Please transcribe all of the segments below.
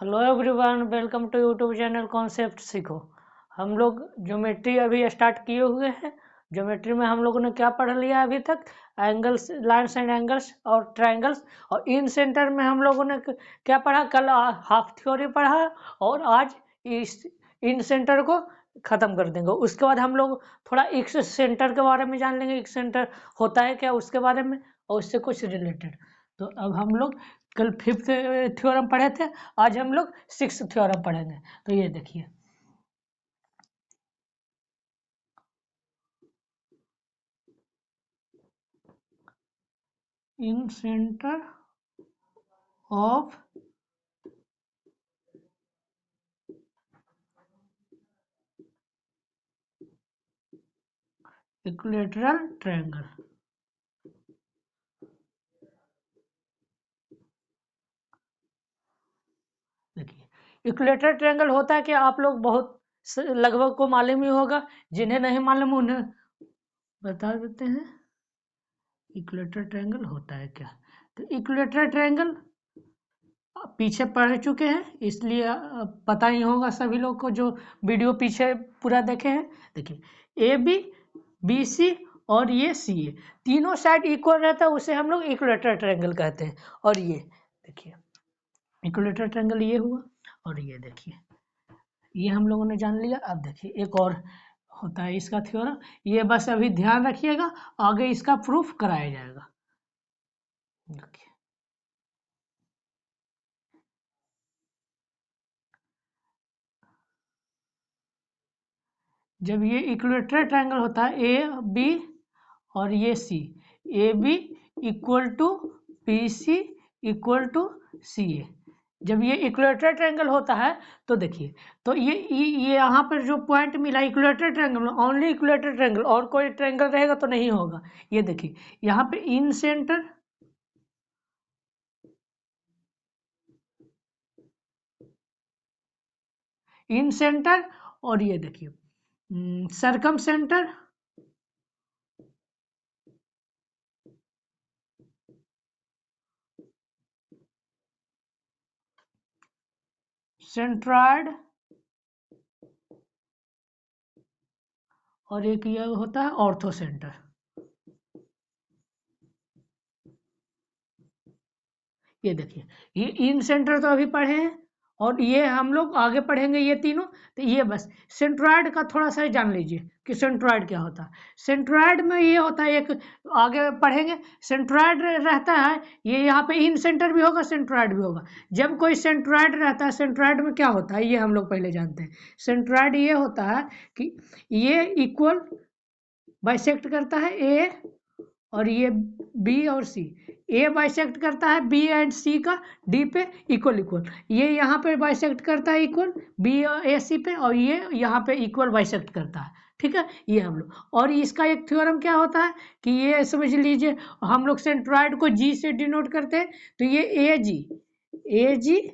Hello everyone, welcome to YouTube channel concept सीखो। हम लोग ज्योमेट्री अभी स्टार्ट किए हुए हैं। ज्योमेट्री में हम लोगों ने क्या पढ़ लिया अभी तक? एंगल्स, लाइन्स एंड एंगल्स और ट्रायंगल्स। और इन सेंटर में हम लोगों ने क्या पढ़ा? कल हाफ थ्योरी पढ़ा और आज इस इन सेंटर को ख़त्म कर देंगे। उसके बाद हम लोग थोड़ा एक्स सेंटर के बारे में जान लेंगे, एक्स सेंटर होता है क्या उसके बारे में, और उससे कुछ रिलेटेड। तो अब हम लोग कल फिफ्थ थ्योरम पढ़े थे, आज हम लोग सिक्स थ्योरम पढ़ेंगे। तो ये देखिए, इन सेंटर ऑफ इक्विलेटरल ट्रायंगल। देखिए, इक्विलेटरल ट्रायंगल होता है कि आप लोग बहुत लगभग को मालूम ही होगा, जिन्हें नहीं मालूम उन्हें बता देते हैं इक्विलेटरल ट्रायंगल होता है क्या। तो इक्विलेटरल ट्रायंगल पीछे पढ़ चुके हैं, इसलिए पता ही होगा सभी लोग को जो वीडियो पीछे पूरा देखे हैं। देखिए, ए बी, बी सी और ये सी ए, तीनों साइड इक्वल रहता है, उसे हम लोग इक्विलेटरल ट्रायंगल कहते हैं। और ये देखिए, इक्विलेटरल ट्रायंगल ये हुआ। और ये देखिए, ये हम लोगों ने जान लिया। अब देखिए, एक और होता है इसका थ्योरम, ये बस अभी ध्यान रखिएगा, आगे इसका प्रूफ कराया जाएगा। देखिए, जब ये इक्विलेटरल ट्रायंगल होता है ए बी और ये C, A B equal to B C equal to C A, जब ये इक्विलेटरल ट्रायंगल होता है तो देखिए, तो ये यहाँ पर जो पॉइंट मिला इक्विलेटरल ट्रायंगल में, ओनली इक्विलेटरल ट्रायंगल, और कोई ट्रायंगल रहेगा तो नहीं होगा। ये देखिए, यहाँ पे इन सेंटर, इन सेंटर, और ये देखिए सरकम सेंटर, सेंट्रॉयड, और एक ये होता है ऑर्थो सेंटर। ये देखिए, ये इन सेंटर तो अभी पढ़े हैं, और ये हम लोग आगे पढ़ेंगे ये तीनों। तो ये बस सेंट्रॉयड का थोड़ा सा जान लीजिए कि सेंट्रॉयड क्या होता है। सेंट्रॉयड में ये होता है, एक आगे पढ़ेंगे, सेंट्रॉयड रहता है, ये यहाँ पे इन सेंटर भी होगा, सेंट्रॉयड भी होगा। जब कोई सेंट्रॉयड रहता है, सेंट्रॉयड में क्या होता है ये हम लोग पहले जानते हैं। सेंट्रॉयड ये होता है कि ये इक्वल बाइसेक्ट करता है ए और ये बी और सी, ए बाइसेक्ट करता है बी एंड सी का डी पे इक्वल इक्वल, ये यहाँ पे बाइसेक्ट करता है इक्वल बी ए सी पे, और ये यहाँ पे इक्वल बाइसेक्ट करता है। ठीक है, ये हम लोग, और इसका एक थ्योरम क्या होता है कि ये समझ लीजिए, हम लोग सेंट्रॉयड को जी से डिनोट करते हैं, तो ये ए जी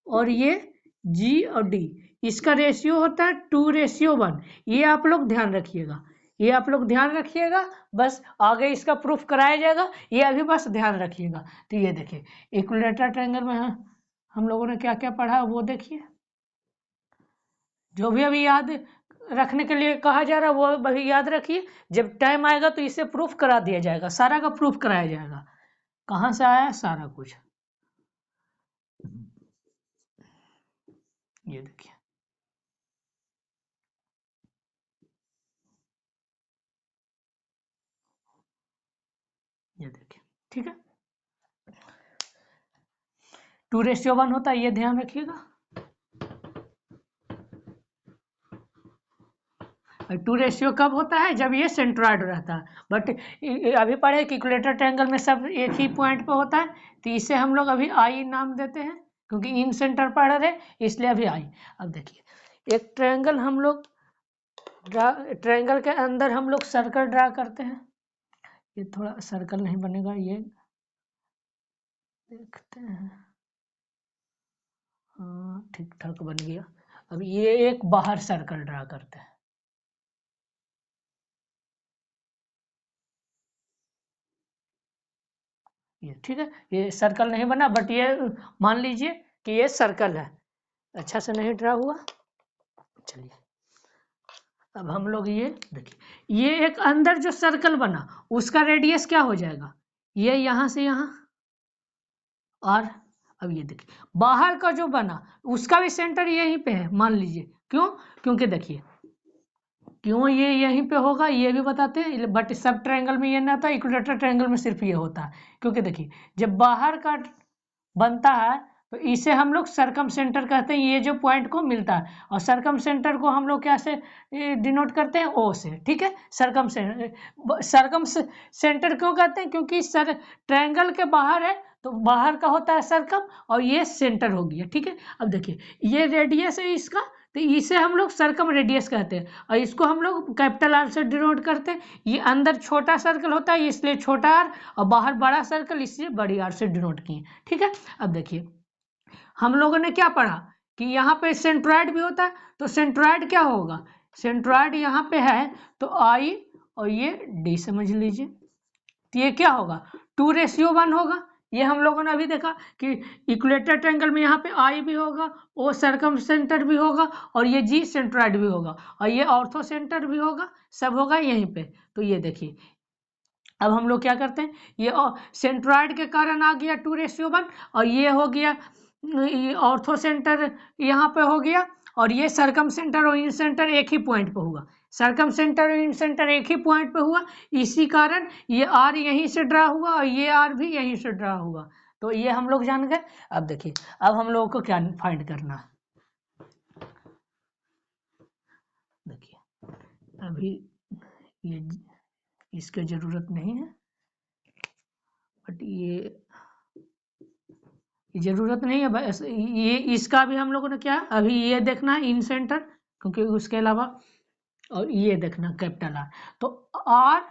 और ये जी और डी, इसका रेशियो होता है 2:1। ये आप लोग ध्यान रखिएगा, ये आप लोग ध्यान रखिएगा, बस आगे इसका प्रूफ कराया जाएगा, ये अभी बस ध्यान रखिएगा। तो ये देखिए, इक्विलेटरल ट्रायंगल में हम लोगों ने क्या क्या पढ़ा वो देखिए, जो भी अभी याद रखने के लिए कहा जा रहा है वो अभी याद रखिए, जब टाइम आएगा तो इसे प्रूफ करा दिया जाएगा, सारा का प्रूफ कराया जाएगा। कहाँ से आया सारा कुछ, ये देखिए, ये देखिए, ठीक है। 2:1 होता है, ये ध्यान रखिएगा। 2 रेशियो कब होता है? जब ये सेंट्रॉयड रहता है। बट अभी पढ़े कि इक्विलेटरल ट्रायंगल में सब एक ही पॉइंट पे होता है, तो इसे हम लोग अभी आई नाम देते हैं, क्योंकि इन सेंटर पढ़ रहे इसलिए अभी आई। अब देखिए, एक ट्रायंगल हम लोग ट्रायंगल के अंदर हम लोग सर्कल ड्रा करते हैं। ये थोड़ा सर्कल नहीं बनेगा, ये देखते हैं, हाँ ठीक ठाक बन गया। अब ये एक बाहर सर्कल ड्रा करते हैं, ये ठीक है, ये सर्कल नहीं बना, बट ये मान लीजिए कि ये सर्कल है, अच्छा से नहीं ड्रा हुआ। चलिए अब हम लोग ये देखिए, ये एक अंदर जो सर्कल बना उसका रेडियस क्या हो जाएगा, ये यहाँ से यहाँ। और अब ये देखिए बाहर का जो बना उसका भी सेंटर यहीं पे है मान लीजिए। क्यों? क्योंकि देखिए क्यों ये यहीं पे होगा ये भी बताते हैं, बट सब ट्रायंगल में ये ना था, इक्विलेटरल ट्रायंगल में सिर्फ ये होता है। क्योंकि देखिए जब बाहर का बनता है तो इसे हम लोग सरकम सेंटर कहते हैं, ये जो पॉइंट को मिलता है। और सरकम सेंटर को हम लोग क्या से डिनोट करते हैं, ओ से। ठीक है, सरकम सेंटर क्यों कहते हैं, क्योंकि सर ट्रायंगल के बाहर है तो बाहर का होता है सरकम और ये सेंटर हो गया। ठीक है, अब देखिए ये रेडियस है इसका, तो इसे हम लोग सरकम रेडियस कहते हैं और इसको हम लोग कैपिटल आर से डिनोट करते हैं। ये अंदर छोटा सर्कल होता है इसलिए छोटा आर, और बाहर बड़ा सर्कल इसलिए बड़ी आर से डिनोट किए। ठीक है, अब देखिए हम लोगों ने क्या पढ़ा कि यहाँ पे सेंट्रॉइड भी होता है, तो सेंट्रॉइड क्या होगा, सेंट्रॉइड यहाँ पे है तो आई और ये डी समझ लीजिए। तो ये क्या होगा 2:1 होगा। ये हम लोगों ने अभी देखा कि इक्वेटर ट्रायंगल में यहाँ पे आई भी होगा, ओ सरकम सेंटर भी होगा और ये जी सेंट्रॉइड भी होगा और ये ऑर्थो सेंटर भी होगा, सब होगा यहीं पे। तो ये देखिए अब हम लोग क्या करते हैं, ये सेंट्रॉइड के कारण आ गया 2:1 और ये हो गया ऑर्थो सेंटर यहाँ पे हो गया, और ये सरकम सेंटर और इन सेंटर एक ही पॉइंट पे हुआ। सरकम सेंटर और इन सेंटर एक ही पॉइंट पे हुआ, इसी कारण ये आर यहीं से ड्रा हुआ और ये आर भी यहीं से ड्रा हुआ। तो ये हम लोग जान गए। अब देखिए अब हम लोगों को क्या फाइंड करना है। देखिए अभी ये इसकी जरूरत नहीं है, बट ये जरूरत नहीं है बस। ये इसका भी हम लोगों ने क्या अभी ये देखना है इन सेंटर, क्योंकि उसके अलावा और ये देखना कैपिटल आर। तो आर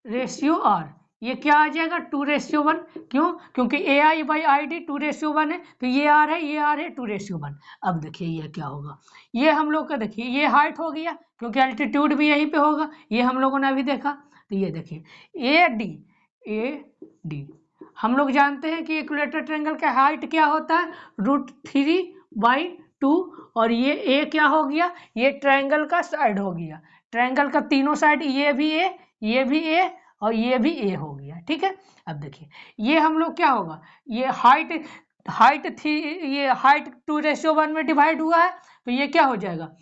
रेशियो आर ये क्या आ जाएगा 2:1। क्यों? क्योंकि ए आई बाई आई डी 2:1 है, तो ये आर है ये आर है 2:1। अब देखिए ये क्या होगा, ये हम लोग का देखिए ये हाइट हो गया क्योंकि अल्टीट्यूड भी यहीं पे होगा, ये हम लोगों ने अभी देखा। तो ये देखिए ए डी हम लोग जानते हैं कि इक्विलेटरल ट्रायंगल का हाइट क्या होता है √3/2, और ये ए क्या हो गया, ये ट्रायंगल का साइड हो गया। ट्रायंगल का तीनों साइड ये भी ए ये भी ए और ये भी ए हो गया। ठीक है, अब देखिए ये हम लोग क्या होगा, ये हाइट थी, ये हाइट 2:1 में डिवाइड हुआ है तो ये क्या हो जाएगा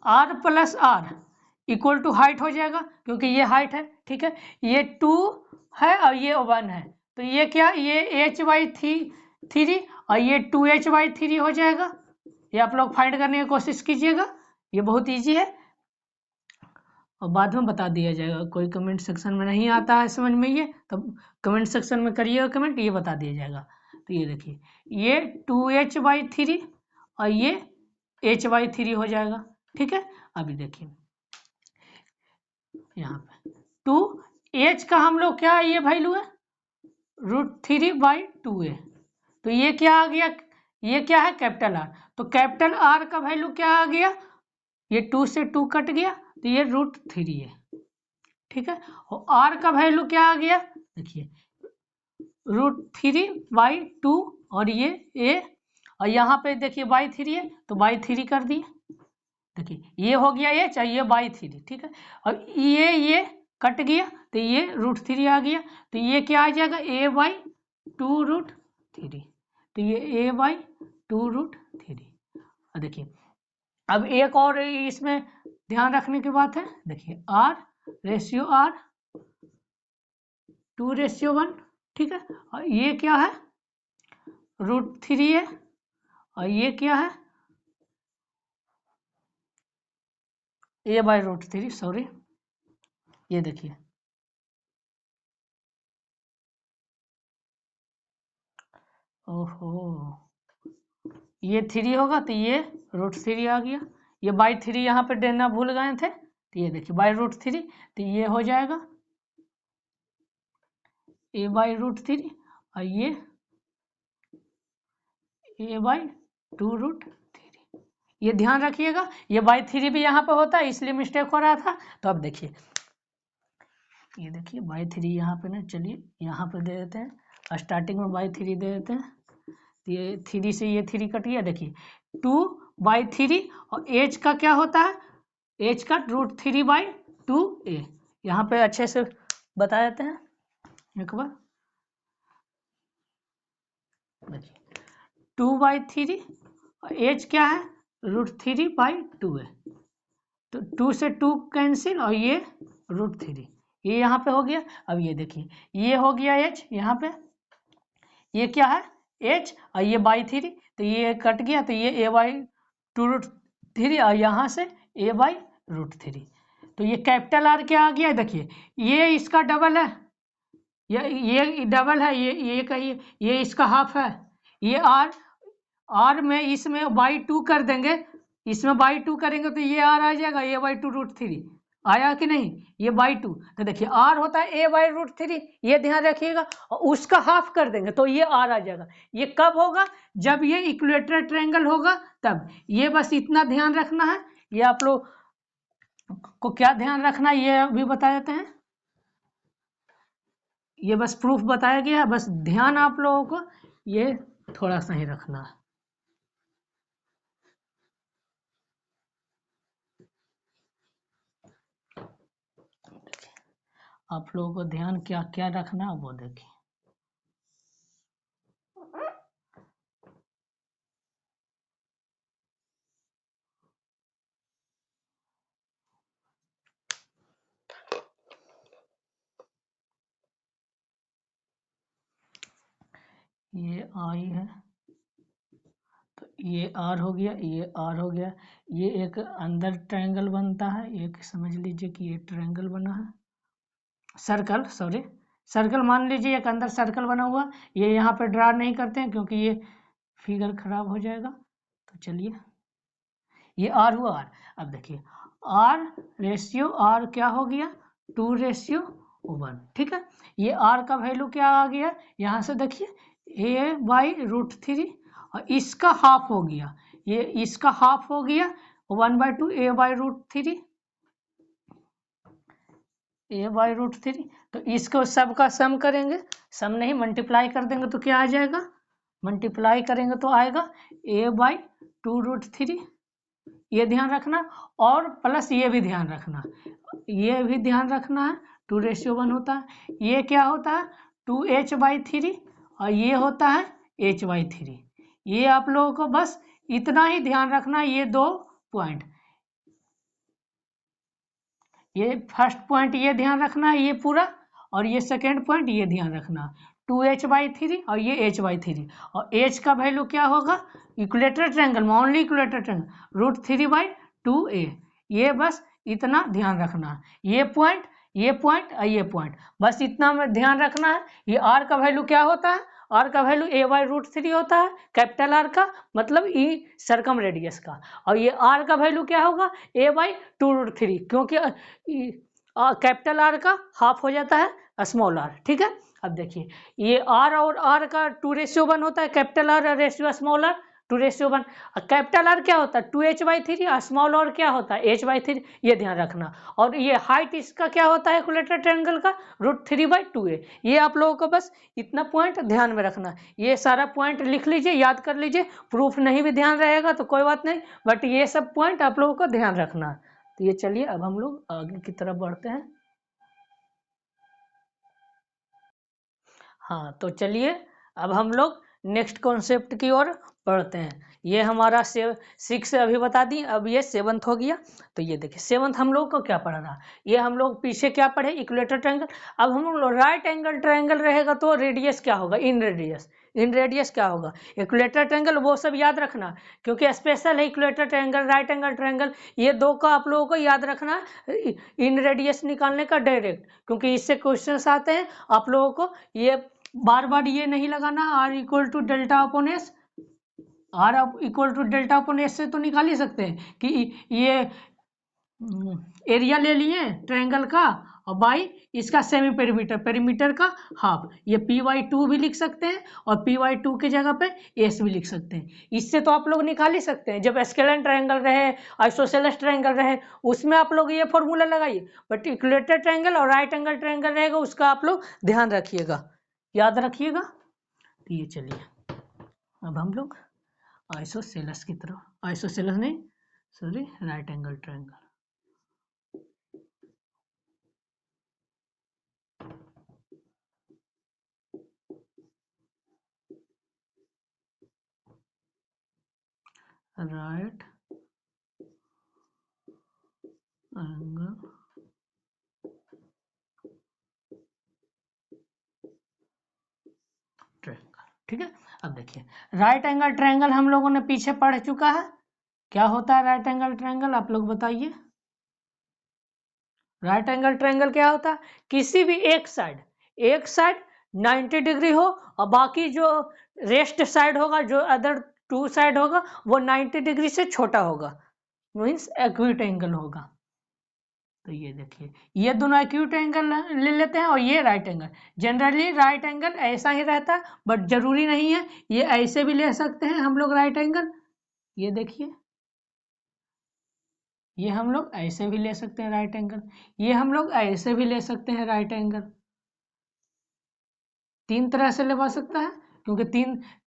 r + r equal to height हो जाएगा, क्योंकि ये हाइट है। ठीक है, ये 2 है और ये 1 है, तो ये क्या ये h/3 और ये 2h/3 हो जाएगा। ये आप लोग फाइंड करने की कोशिश कीजिएगा, ये बहुत इजी है और बाद में बता दिया जाएगा। कोई कमेंट सेक्शन में नहीं आता है समझ में ये, तब कमेंट सेक्शन में करिएगा कमेंट, ये बता दिया जाएगा। तो ये देखिए ये 2h/3 और ये h/3 हो जाएगा। ठीक है, अभी देखिए यहाँ पे 2h का हम लोग क्या ये वैल्यू है √3/2a, तो ये क्या आ गया, ये क्या है कैपिटल आर, तो कैपिटल आर का वैल्यू क्या आ गया, ये 2 से 2 कट गया तो ये √3 है। ठीक है, और आर का वैल्यू क्या आ गया, देखिए √3/2 और ये ए, और यहाँ पे देखिए /3 है तो /3 कर दिए। देखिए ये हो गया ये चाहिए /3। ठीक है, और ये कट गया तो ये √3 आ गया, तो ये क्या आ जाएगा a/2√3, तो ये a/2√3। देखिए अब एक और इसमें ध्यान रखने की बात है, देखिए r रेशियो r 2:1। ठीक है, और ये क्या है √3 है और ये क्या है a/√3, सॉरी ये देखिए ओहो ये 3 होगा तो ये √3 आ गया, ये /3 यहाँ पे देना भूल गए थे, तो ये देखिए /√3, तो ये हो जाएगा a/√3 और ये a/2√3। ये ध्यान रखिएगा, ये /3 भी यहाँ पे होता है इसलिए मिस्टेक हो रहा था। तो अब देखिए ये देखिए /3 यहाँ पे ना, चलिए यहाँ पे दे देते हैं, स्टार्टिंग में /3 दे देते हैं, तो ये 3 से ये 3 कट गया। देखिए 2/3 और एच का क्या होता है, एच का √3/2a। यहाँ पे अच्छे से बता देते हैं एक बार। देखिए 2/3 और एच क्या है √3/2a। तो 2 से 2 कैंसिल और ये √3, ये यहाँ पे हो गया। अब ये देखिए ये हो गया एच, यहाँ पे ये क्या है एच और ये /3, तो ये कट गया, तो ये a/2√3 और यहाँ से a/√3। तो ये कैपिटल आर क्या आ गया, देखिए ये इसका डबल है, ये डबल है, ये कहिए ये इसका हाफ है। ये आर में इसमें /2 कर देंगे, इसमें /2 करेंगे तो ये आर आ जाएगा a/2√3, आया कि नहीं, ये /2। तो देखिए आर होता है a/√3, ये ध्यान रखिएगा, और उसका हाफ कर देंगे तो ये आर आ जाएगा। ये कब होगा, जब ये इक्विलेटरल ट्रायंगल होगा तब। ये बस इतना ध्यान रखना है। ये आप लोग को क्या ध्यान रखना है ये अभी बता देते हैं। ये बस प्रूफ बताया गया है, बस ध्यान आप लोगों को ये थोड़ा सा ही रखना है। आप लोगों को ध्यान क्या क्या रखना है वो देखिए। ये आई है तो ये आर हो गया, ये आर हो गया। ये एक अंदर ट्रायंगल बनता है, एक समझ लीजिए कि ये ट्रायंगल बना है, सर्कल, सॉरी सर्कल मान लीजिए, एक अंदर सर्कल बना हुआ। ये यहाँ पे ड्रा नहीं करते हैं क्योंकि ये फिगर खराब हो जाएगा। तो चलिए ये आर हुआ आर। अब देखिए आर रेशियो आर क्या हो गया 2:1, ठीक है। ये आर का वैल्यू क्या आ गया, यहाँ से देखिए a/√3 और इसका हाफ हो गया, ये इसका हाफ हो गया 1/2 a/√3, a/√3। तो इसको सब का सम करेंगे, सम नहीं मल्टीप्लाई कर देंगे तो क्या आ जाएगा, मल्टीप्लाई करेंगे तो आएगा a/2√3। ये ध्यान रखना, और प्लस ये भी ध्यान रखना, ये भी ध्यान रखना है 2:1 होता है। ये क्या होता है 2h/3 और ये होता है h/3। ये आप लोगों को बस इतना ही ध्यान रखना, ये दो पॉइंट, ये फर्स्ट पॉइंट ये ध्यान रखना है ये पूरा, और ये सेकेंड पॉइंट ये ध्यान रखना 2h/3 और ये h/3। और h का वैल्यू क्या होगा इक्विलेटरल ट्रायंगल में, ओनली इक्विलेटरल ट्रायंगल √3/2a। ये बस इतना ध्यान रखना है, ये पॉइंट ये पॉइंट और ये पॉइंट, बस इतना में ध्यान रखना है। ये r का वैल्यू क्या होता है, r का वैल्यू a/√3 होता है, कैपिटल R का मतलब ई सर्कम रेडियस का, और ये r का वैल्यू क्या होगा a/2√3, क्योंकि कैपिटल R का हाफ हो जाता है स्मॉल r, ठीक है। अब देखिए ये r और r का 2:1 होता है, capital R ratio small r 2:1। Capital R क्या होता है 2h/3 और स्मॉल r क्या होता है h/3, ये ध्यान रखना। और ये हाइट इसका क्या होता है इक्विलेटरल ट्रायंगल का √3/2a। ये आप लोगों को बस इतना पॉइंट ध्यान में रखना। ये सारा पॉइंट लिख लीजिए, याद कर लीजिए, प्रूफ नहीं भी ध्यान रहेगा तो कोई बात नहीं, बट ये सब पॉइंट आप लोगों को ध्यान रखना। तो ये चलिए अब हम लोग आगे की तरफ बढ़ते हैं। हाँ तो चलिए अब हम लोग नेक्स्ट कॉन्सेप्ट की ओर पढ़ते हैं। ये हमारा 6 अभी बता दी, अब ये 7th हो गया। तो ये देखिए 7th हम लोग को क्या पढ़ना, ये हम लोग पीछे क्या पढ़े इक्विलेटरल ट्रायंगल। अब हम लोग राइट एंगल ट्रायंगल रहेगा तो रेडियस क्या होगा इन रेडियस, इन रेडियस क्या होगा इक्विलेटरल ट्रायंगल, वो सब याद रखना क्योंकि स्पेशल है equilateral triangle right angle triangle, ये दो का आप लोगों को याद रखना इन रेडियस निकालने का डायरेक्ट, क्योंकि इससे क्वेश्चंस आते हैं आप लोगों को। ये बार बार ये नहीं लगाना r=Δ/s, r=Δ/s से तो निकाल ही सकते हैं कि ये एरिया ले लिए ट्रायंगल का और बाई इसका सेमी पेरीमीटर, पेरीमीटर का हाफ, ये py2 भी लिख सकते हैं और py2 की जगह पे s भी लिख सकते हैं। इससे तो आप लोग निकाल ही सकते हैं, जब स्केलर ट्रायंगल रहे आइसोसेलेस ट्रायंगल रहे उसमें आप लोग ये फॉर्मूला लगाइए, बट इक्विलेटरल ट्रायंगल और राइट एंगल ट्रायंगल रहेगा उसका आप लोग ध्यान रखिएगा, याद रखिएगा। तो ये चलिए अब हम लोग आइसोसेलस की तरफ, आइसोसेलस नहीं sorry, right angle triangle. Right angle triangle, ठीक है। अब देखिए राइट एंगल ट्रायंगल हम लोगों ने पीछे पढ़ चुका है। क्या होता है राइट एंगल ट्रायंगल, आप लोग बताइए। राइट एंगल ट्रायंगल क्या होता है, किसी भी एक साइड 90 डिग्री हो और बाकी जो रेस्ट साइड होगा, जो अदर 2 साइड होगा, वो 90 डिग्री से छोटा होगा, मीन्स एक्यूट एंगल होगा। तो ये देखिए ये दोनों एक्यूट एंगल ले लेते हैं और ये right angle. Generally right angle ऐसा ही रहता है, बट जरूरी नहीं है, ये ऐसे भी ले सकते हैं हम लोग राइट एंगल। ये देखिए ये हम लोग ऐसे भी ले सकते हैं राइट एंगल, ये हम लोग ऐसे भी ले सकते हैं राइट एंगल। 3 तरह से लेवा सकता है, क्योंकि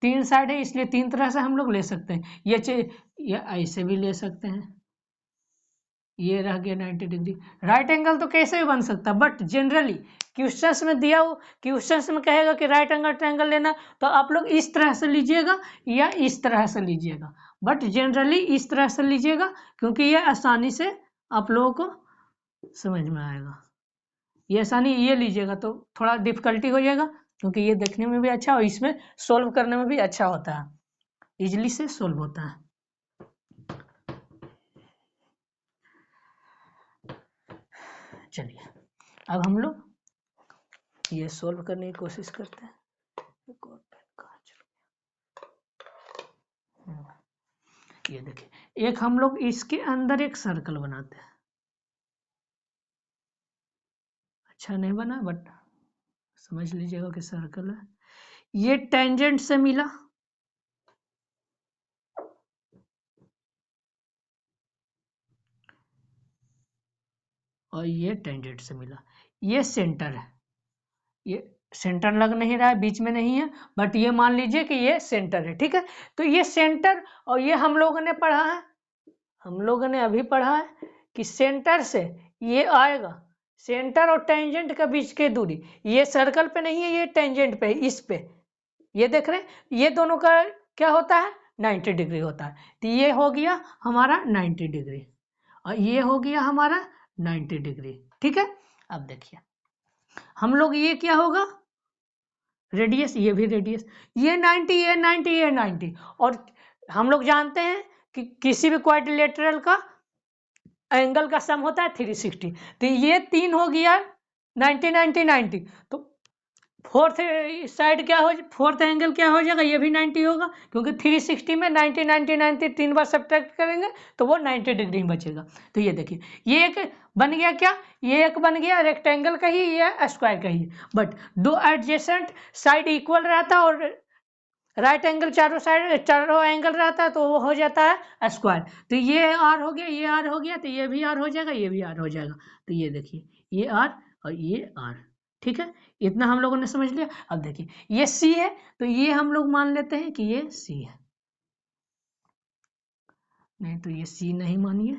तीन साइड है इसलिए 3 तरह से हम लोग ले सकते हैं। ये ऐसे भी ले सकते हैं, ये रह गया 90 डिग्री। राइट एंगल तो कैसे भी बन सकता है, बट जनरली क्वेश्चंस में दिया हो, क्वेश्चंस में कहेगा कि राइट एंगल ट्रायंगल लेना, तो आप लोग इस तरह से लीजिएगा या इस तरह से लीजिएगा, बट जनरली इस तरह से लीजिएगा, क्योंकि ये आसानी से आप लोगों को समझ में आएगा। ये आसानी ये लीजिएगा तो थोड़ा डिफिकल्टी हो जाएगा, क्योंकि ये देखने में भी अच्छा और इसमें सोल्व करने में भी अच्छा होता है, इजिली से सोल्व होता है। चलिए अब हम लोग ये सोल्व करने की कोशिश करते हैं। एक और पेन कहाँ चल गया? ये देखिए एक हम लोग इसके अंदर एक सर्कल बनाते हैं। अच्छा नहीं बना, बट समझ लीजिएगा कि सर्कल है। ये टेंजेंट से मिला, और ये टेंजेंट से मिला, ये सेंटर है। ये सेंटर लग नहीं रहा है, बीच में नहीं है, बट ये मान लीजिए कि ये सेंटर है, ठीक है। तो ये सेंटर, और ये हम लोगों ने पढ़ा है, हम लोगों ने अभी पढ़ा है कि सेंटर से ये आएगा, सेंटर और टेंजेंट के बीच की दूरी, ये सर्कल पे नहीं है, ये टेंजेंट पे, इस पे ये देख रहे हैं, ये दोनों का क्या होता है 90 डिग्री होता है। तो ये हो गया हमारा 90 डिग्री और ये हो गया हमारा 90 डिग्री, ठीक है। अब देखिए हम लोग ये क्या होगा, रेडियस, ये भी रेडियस, ये 90, ये 90, ये 90, और हम लोग जानते हैं कि किसी भी क्वाड्रिलेटरल का एंगल का सम होता है 360। तो ये 3 हो गया 90 90 90, तो फोर्थ साइड क्या हो, फोर्थ एंगल क्या हो जाएगा, ये भी 90 होगा, क्योंकि 360 में 90 90 90 3 बार सब्ट्रैक्ट करेंगे तो वो 90 डिग्री में बचेगा। तो ये देखिए ये एक बन गया, क्या ये एक बन गया रेक्टेंगल का ही या स्क्वायर का ही, बट दो एडजेसेंट साइड इक्वल रहता और राइट एंगल चारों एंगल रहता है तो वो हो जाता है स्क्वायर। तो ये आर हो गया, ये आर हो गया, तो ये भी आर हो जाएगा, ये भी आर हो जाएगा। तो ये देखिए ये आर और ये आर, ठीक है। इतना हम लोगों ने समझ लिया। अब देखिए ये सी है, तो ये हम लोग मान लेते हैं कि ये सी है, नहीं तो ये सी नहीं मानिए,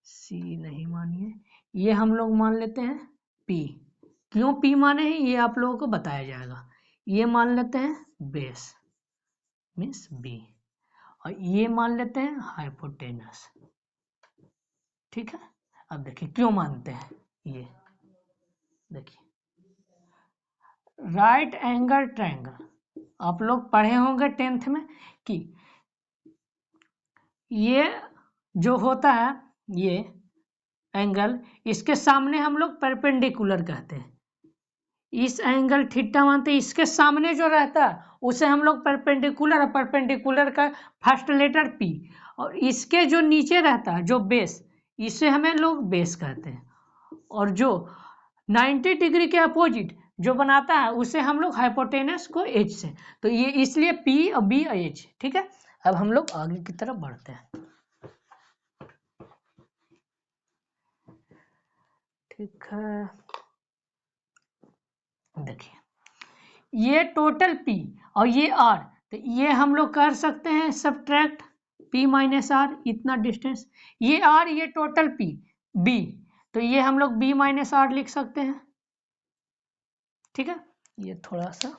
सी नहीं मानिए, ये हम लोग मान लेते हैं पी। क्यों पी माने हैं ये आप लोगों को बताया जाएगा। ये मान लेते हैं बेस मीन्स बी, और ये मान लेते हैं हाइपोटेनस, ठीक है। अब देखिए क्यों मानते हैं, ये देखिए राइट एंगल ट्रायंगल आप लोग पढ़े होंगे 10th में कि ये जो होता है ये एंगल, इसके सामने हम लोग परपेंडिकुलर कहते हैं, इस एंगल थीटा मानते हैं, इसके सामने जो रहता है उसे हम लोग परपेंडिकुलर, और परपेंडिकुलर का फर्स्ट लेटर पी, और इसके जो नीचे रहता है जो बेस, इसे हमें लोग बेस कहते हैं, और जो 90 डिग्री के अपोजिट जो बनाता है उसे हम लोग हाइपोटेनस को एच से, तो ये इसलिए पी और बी और एच, ठीक है। अब हम लोग आगे की तरफ बढ़ते हैं, ठीक है। देखिए ये टोटल पी और ये आर तो ये हम लोग कर सकते हैं सब्ट्रैक्ट P माइनस आर, इतना डिस्टेंस, ये आर, ये टोटल P B, तो ये हम लोग B माइनस आर लिख सकते हैं। ठीक है, ये थोड़ा सा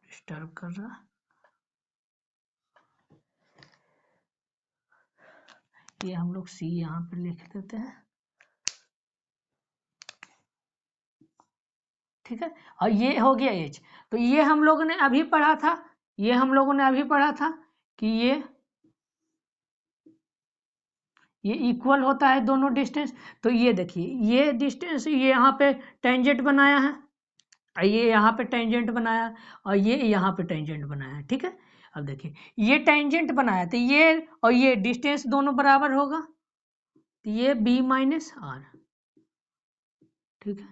डिस्टर्ब कर रहा है, ये हम लोग C यहाँ पे लिख देते हैं। ठीक है, और ये हो गया H। तो ये हम लोगों ने अभी पढ़ा था, ये हम लोगों ने अभी पढ़ा था कि ये इक्वल होता है दोनों डिस्टेंस। तो ये देखिए, ये डिस्टेंस ये यहाँ पे टेंजेंट बनाया है, और ये यहाँ पे टेंजेंट बनाया, और ये यहाँ पे टेंजेंट बनाया है। ठीक है, अब देखिए ये टेंजेंट बनाया, तो ये और ये डिस्टेंस दोनों बराबर होगा, तो ये B माइनस आर। ठीक है,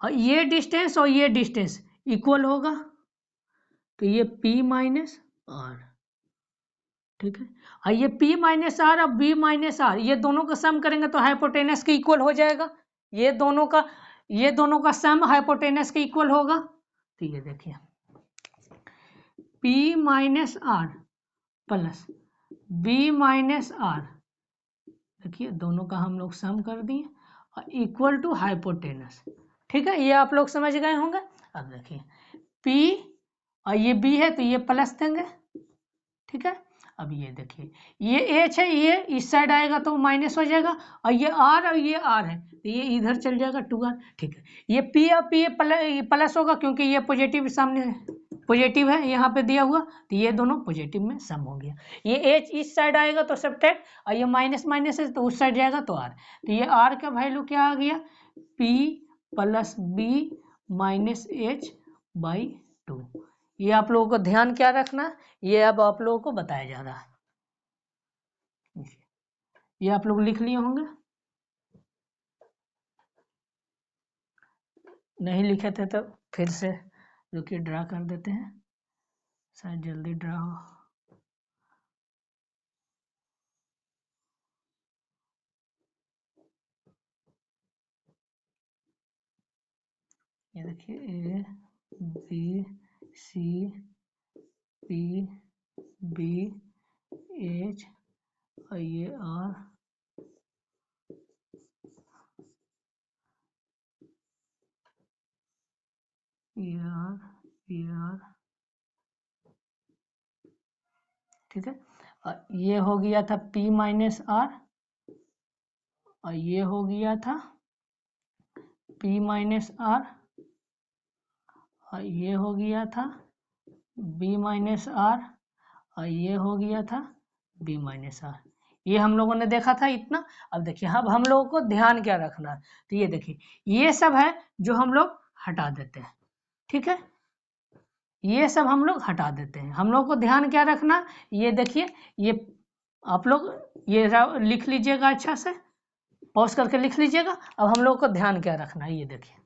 और ये डिस्टेंस और ये डिस्टेंस इक्वल होगा, तो ये P माइनस आर। ठीक है, और ये P माइनस आर और B माइनस आर, ये दोनों का सम करेंगे तो हाइपोटेनस के इक्वल हो जाएगा। ये दोनों का सम हाइपोटेनस के इक्वल होगा। तो ये देखिए P minus R plus B minus R, देखिए दोनों का हम लोग सम कर दिए, और इक्वल टू हाइपोटेनस। ठीक है, ये आप लोग समझ गए होंगे। अब देखिए P और ये B है, तो ये प्लस देंगे। ठीक है, अब ये देखिए ये H है, ये इस साइड आएगा तो माइनस हो जाएगा, और ये R और ये R है, तो ये इधर चल जाएगा 2R। ठीक है, ये P और P प्लस होगा, क्योंकि ये पॉजिटिव सामने पॉजिटिव है यहाँ पे दिया हुआ, तो ये दोनों पॉजिटिव में सम हो गया। ये H इस साइड आएगा तो सब्ट्रैक्ट, और ये माइनस माइनस है तो उस साइड जाएगा तो R। तो ये R का वैल्यू क्या आ गया, P plus B minus H by 2। ये आप लोगों को ध्यान क्या रखना, ये अब आप लोगों को बताया जा रहा है। ये आप लोग लिख लिए होंगे, नहीं लिखे थे तो फिर से रुकिए ड्रा कर देते हैं, शायद जल्दी ड्रा हो। ये देखिए A B C P B H और ये R, ये R, ये R। ठीक है, और ये हो गया था P माइनस R, और ये हो गया था P माइनस R, और ये हो गया था B माइनस R, और ये हो गया था B माइनस R। ये हम लोगों ने देखा था इतना। अब देखिए अब हम लोगों को ध्यान क्या रखना है, तो ये देखिए ये सब है जो हम लोग हटा देते हैं। ठीक है, ये सब हम लोग हटा देते हैं। हम लोग को ध्यान क्या रखना, ये देखिए ये आप लोग ये लिख लीजिएगा, अच्छा से पॉज करके लिख लीजिएगा। अब हम लोग को ध्यान क्या रखना है, ये देखिए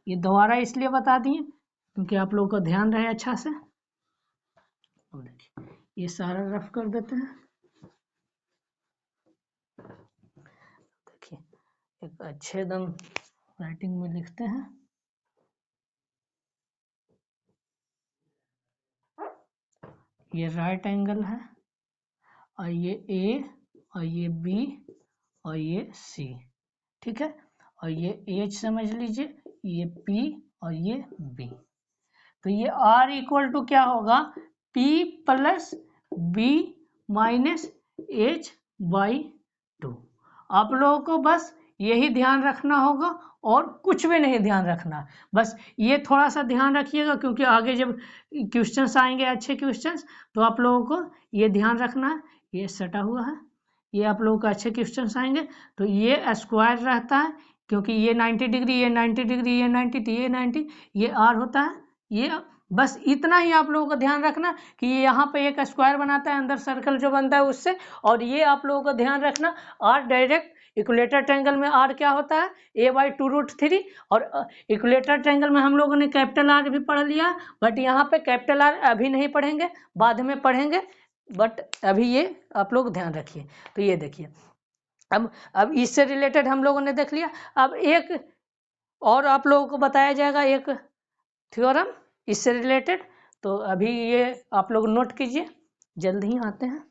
ये दोबारा इसलिए बता दिए क्योंकि आप लोगों को ध्यान रहे अच्छा से। अब देखिए ये सारा रफ कर देते हैं। देखिए एक अच्छे दम राइटिंग में लिखते हैं। ये राइट एंगल है, और ये A और ये B और ये C। ठीक है, और ये H समझ लीजिए, ये P और ये B। तो ये R इक्वल टू क्या होगा, P plus B minus H by 2। आप लोगों को बस यही ध्यान रखना होगा और कुछ भी नहीं ध्यान रखना, बस ये थोड़ा सा ध्यान रखिएगा, क्योंकि आगे जब क्वेश्चंस आएंगे अच्छे क्वेश्चंस तो आप लोगों को ये ध्यान रखना है। ये सटा हुआ है, ये आप लोगों को अच्छे क्वेश्चंस आएंगे तो ये स्क्वायर रहता है, क्योंकि ये 90 डिग्री, ये 90 डिग्री, ये 90, तो ये 90, ये R होता है। ये बस इतना ही आप लोगों को ध्यान रखना कि ये यहाँ पे एक स्क्वायर बनाता है, अंदर सर्कल जो बनता है उससे। और ये आप लोगों को ध्यान रखना, R डायरेक्ट इक्विलेटर ट्रायंगल में R क्या होता है, a/2√3। और इक्विलेटर ट्रायंगल में हम लोगों ने कैपिटल R भी पढ़ लिया, बट यहाँ पे कैपिटल R अभी नहीं पढ़ेंगे, बाद में पढ़ेंगे, बट अभी ये आप लोग ध्यान रखिए। तो ये देखिए अब इससे रिलेटेड हम लोगों ने देख लिया। अब एक और आप लोगों को बताया जाएगा एक थ्योरम इससे रिलेटेड, तो अभी ये आप लोग नोट कीजिए, जल्द ही आते हैं।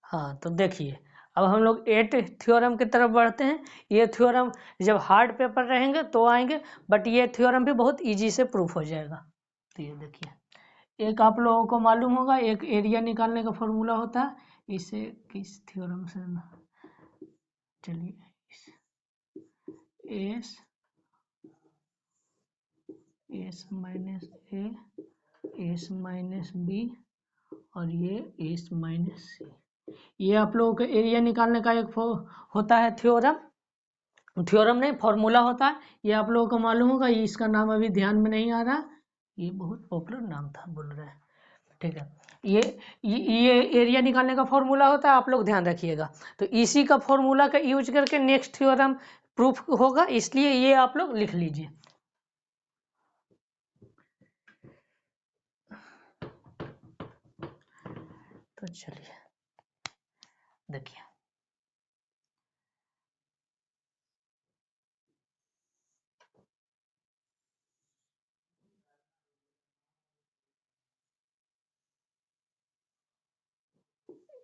हाँ तो देखिए, अब हम लोग 8 थ्योरम की तरफ बढ़ते हैं। ये थ्योरम जब हार्ड पेपर रहेंगे तो आएंगे, बट ये थ्योरम भी बहुत इजी से प्रूफ हो जाएगा। तो ये देखिए, एक आप लोगों को मालूम होगा, एक एरिया निकालने का फॉर्मूला होता है, इसे किस थ्योरम से ना, चलिए S minus S minus B और ये एस माइनस सी, ये आप लोगों का एरिया निकालने का एक होता है थ्योरम, थ्योरम नहीं फॉर्मूला होता है, ये आप लोगों को मालूम होगा। ये इसका नाम अभी ध्यान में नहीं आ रहा, ये बहुत पॉपुलर नाम था, बोल रहे हैं, ठीक है। ये एरिया निकालने का फॉर्मूला होता है, आप लोग ध्यान रखिएगा। तो इसी का फॉर्मूला का यूज करके नेक्स्ट थ्योरम प्रूफ होगा, इसलिए ये आप लोग लिख लीजिए। तो चलिए देखिए,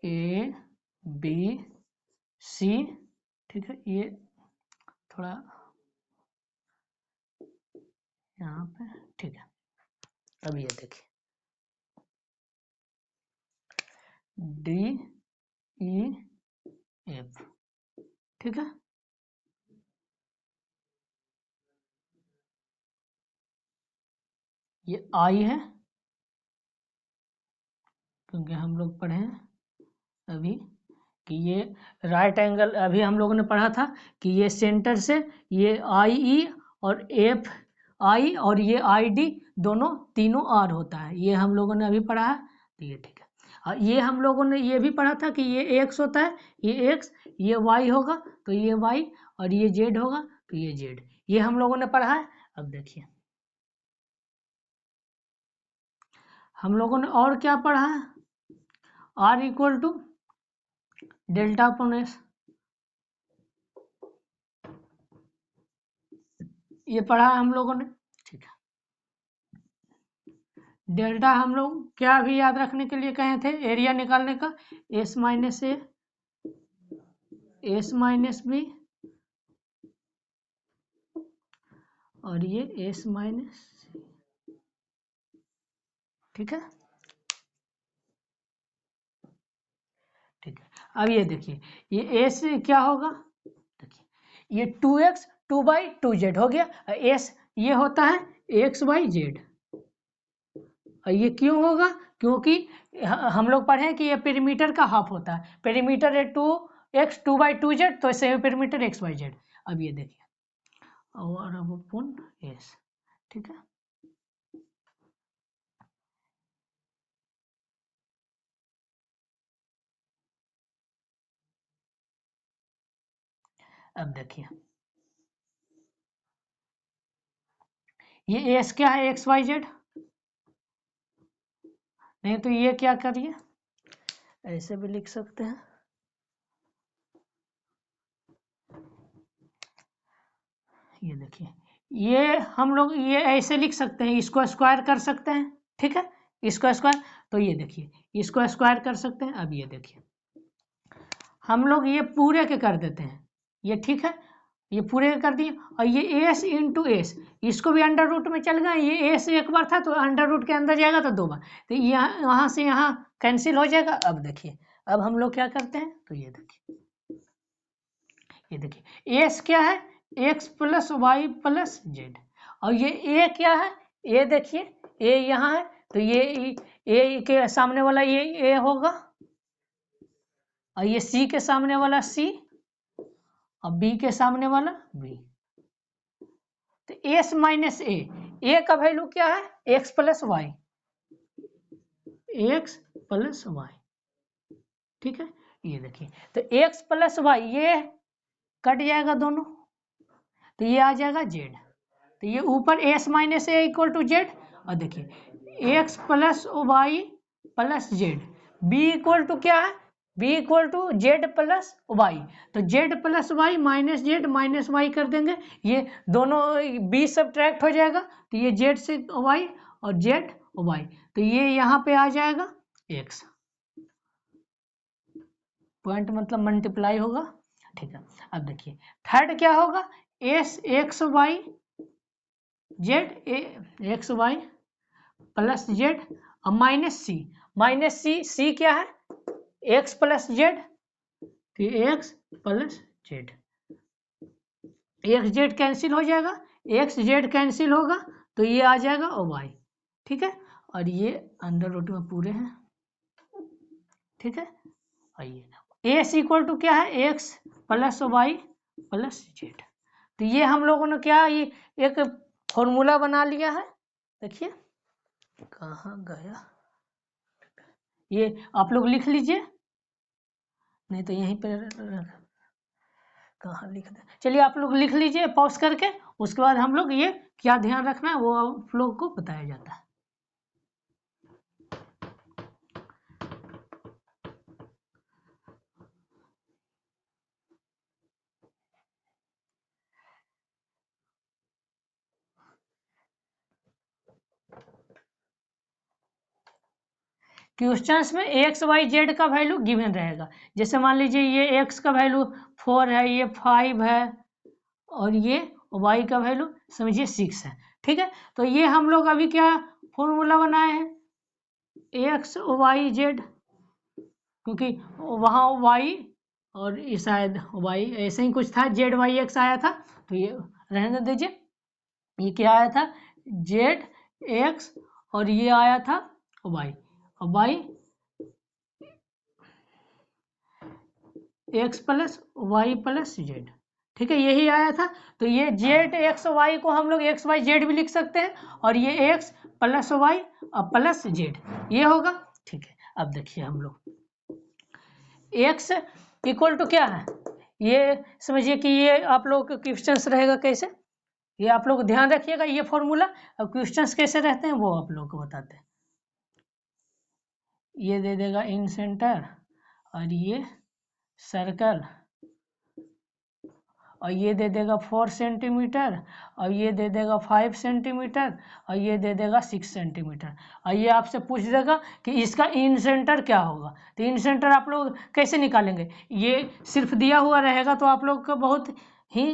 ए बी सी, ठीक है, ये थोड़ा यहाँ पे, ठीक है। अब ये देखिए, डी ई एफ, ठीक है। ये आई है, क्योंकि हम लोग पढ़े हैं अभी कि ये राइट एंगल, अभी हम लोगों ने पढ़ा था कि ये सेंटर से ये आई ई और एफ आई और ये आई डी दोनों तीनों आर होता है, ये हम लोगों ने अभी पढ़ा है। तो ये ठीक है। और ये हम लोगों ने ये भी पढ़ा था कि ये एक्स होता है, ये एक्स, ये वाई होगा तो ये वाई, और ये जेड होगा तो ये जेड, ये हम लोगों ने पढ़ा है। अब देखिए, हम लोगों ने और क्या पढ़ा है, R equal to delta upon S, ये पढ़ा है हम लोगों ने, ठीक है। डेल्टा हम लोग क्या भी याद रखने के लिए कहे थे एरिया निकालने का, एस माइनस ए, एस माइनस बी और ये एस माइनस सी, ठीक है, ठीक है। अब ये देखिए, ये एस क्या होगा, देखिए ये 2x 2/2z हो गया, एस ये होता है x/z, और ये क्यों होगा, क्योंकि हम लोग पढ़े कि ये पेरीमीटर का हाफ होता है, पेरीमीटर है 2x 2/2z, तो सेमी पेरीमीटर x/z। अब ये देखिए, और अब अपन एस, ठीक है। अब देखिए, ये एस क्या है, x/z, नहीं तो ये क्या करिए, ऐसे भी लिख सकते हैं, ये देखिए, ये हम लोग ये ऐसे लिख सकते हैं, इसको स्क्वायर कर सकते हैं, ठीक है, इसको स्क्वायर, तो ये देखिए इसको स्क्वायर कर सकते हैं। अब ये देखिए, हम लोग ये पूरे के कर देते हैं, ये ठीक है, ये पूरे के कर दिए, और ये एस इंटू एस, इसको भी अंडर रूट में चल गए, ये एस एक बार था तो अंडर रूट के अंदर जाएगा तो 2 बार, तो यहाँ से यहाँ कैंसिल हो जाएगा। अब देखिए, अब हम लोग क्या करते हैं, तो ये देखिए, ये देखिए एस क्या है, X plus Y plus Z, और ये ए क्या है, ए देखिए, ए यहाँ है तो ये ए के सामने वाला ये ए होगा, और ये सी के सामने वाला सी, और बी के सामने वाला बी। तो एस माइनस ए का वैल्यू क्या है, X plus Y, X plus Y, ठीक है। ये देखिए, तो एक्स प्लस वाई ये कट जाएगा दोनों, तो ये आ जाएगा जेड, तो ये ऊपर S minus A equal to Z, और देखिए X plus Y plus Z, B equal to क्या है, B equal to Z plus Y, तो Z plus Y minus Z minus Y कर देंगे, ये दोनों बी सब्ट्रैक्ट हो जाएगा, तो ये जेड से वाई और जेड वाई, तो ये यहाँ पे आ जाएगा एक्स, पॉइंट मतलब मल्टीप्लाई होगा, ठीक है। अब देखिए थर्ड क्या होगा, S X Y Z X Y plus Z और माइनस सी क्या है, एक्स प्लस जेड, तो X plus Z, X Z cancel हो जाएगा, एक्स जेड कैंसिल होगा, तो ये आ जाएगा और वाई, ठीक है, और ये अंडर रूट में पूरे हैं, ठीक है। आइए एस इक्वल टू क्या है, X plus Y plus Z, तो ये हम लोगों ने क्या ये एक फॉर्मूला बना लिया है, देखिए कहाँ गया, ये आप लोग लिख लीजिए, नहीं तो यहीं पर कहाँ लिख दे, चलिए आप लोग लिख लीजिए पॉज करके, उसके बाद हम लोग ये क्या ध्यान रखना है वो आप लोग को बताया जाता है। क्वेश्चंस में एक्स वाई जेड का वैल्यू गिवन रहेगा, जैसे मान लीजिए ये एक्स का वैल्यू 4 है, ये 5 है, और ये वाई का वैल्यू समझिए 6 है, ठीक है। तो ये हम लोग अभी क्या फॉर्मूला बनाए हैं, एक्स वाई जेड, क्योंकि वहाँ वाई और शायद वाई ऐसे ही कुछ था, जेड वाई एक्स आया था, तो ये रहने दीजिए, ये क्या आया था जेड एक्स और ये आया था वाई, और Y X plus Y plus Z, ठीक है, यही आया था। तो ये जेड एक्स वाई को हम लोग एक्स वाई जेड भी लिख सकते हैं, और ये एक्स प्लस वाई और प्लस जेड ये होगा, ठीक है। अब देखिए हम लोग एक्स इक्वल टू क्या है, ये समझिए कि ये आप लोग का क्वेश्चंस रहेगा कैसे, ये आप लोग ध्यान रखिएगा ये फॉर्मूला, अब क्वेश्चंस कैसे रहते हैं वो आप लोग को बताते हैं। ये दे देगा इन सेंटर और ये सर्कल, और ये दे देगा 4 सेंटीमीटर, और ये दे देगा 5 सेंटीमीटर, और ये दे देगा 6 सेंटीमीटर, और ये आपसे पूछ देगा कि इसका इन सेंटर क्या होगा, तो इन सेंटर आप लोग कैसे निकालेंगे, ये सिर्फ दिया हुआ रहेगा तो आप लोग को बहुत ही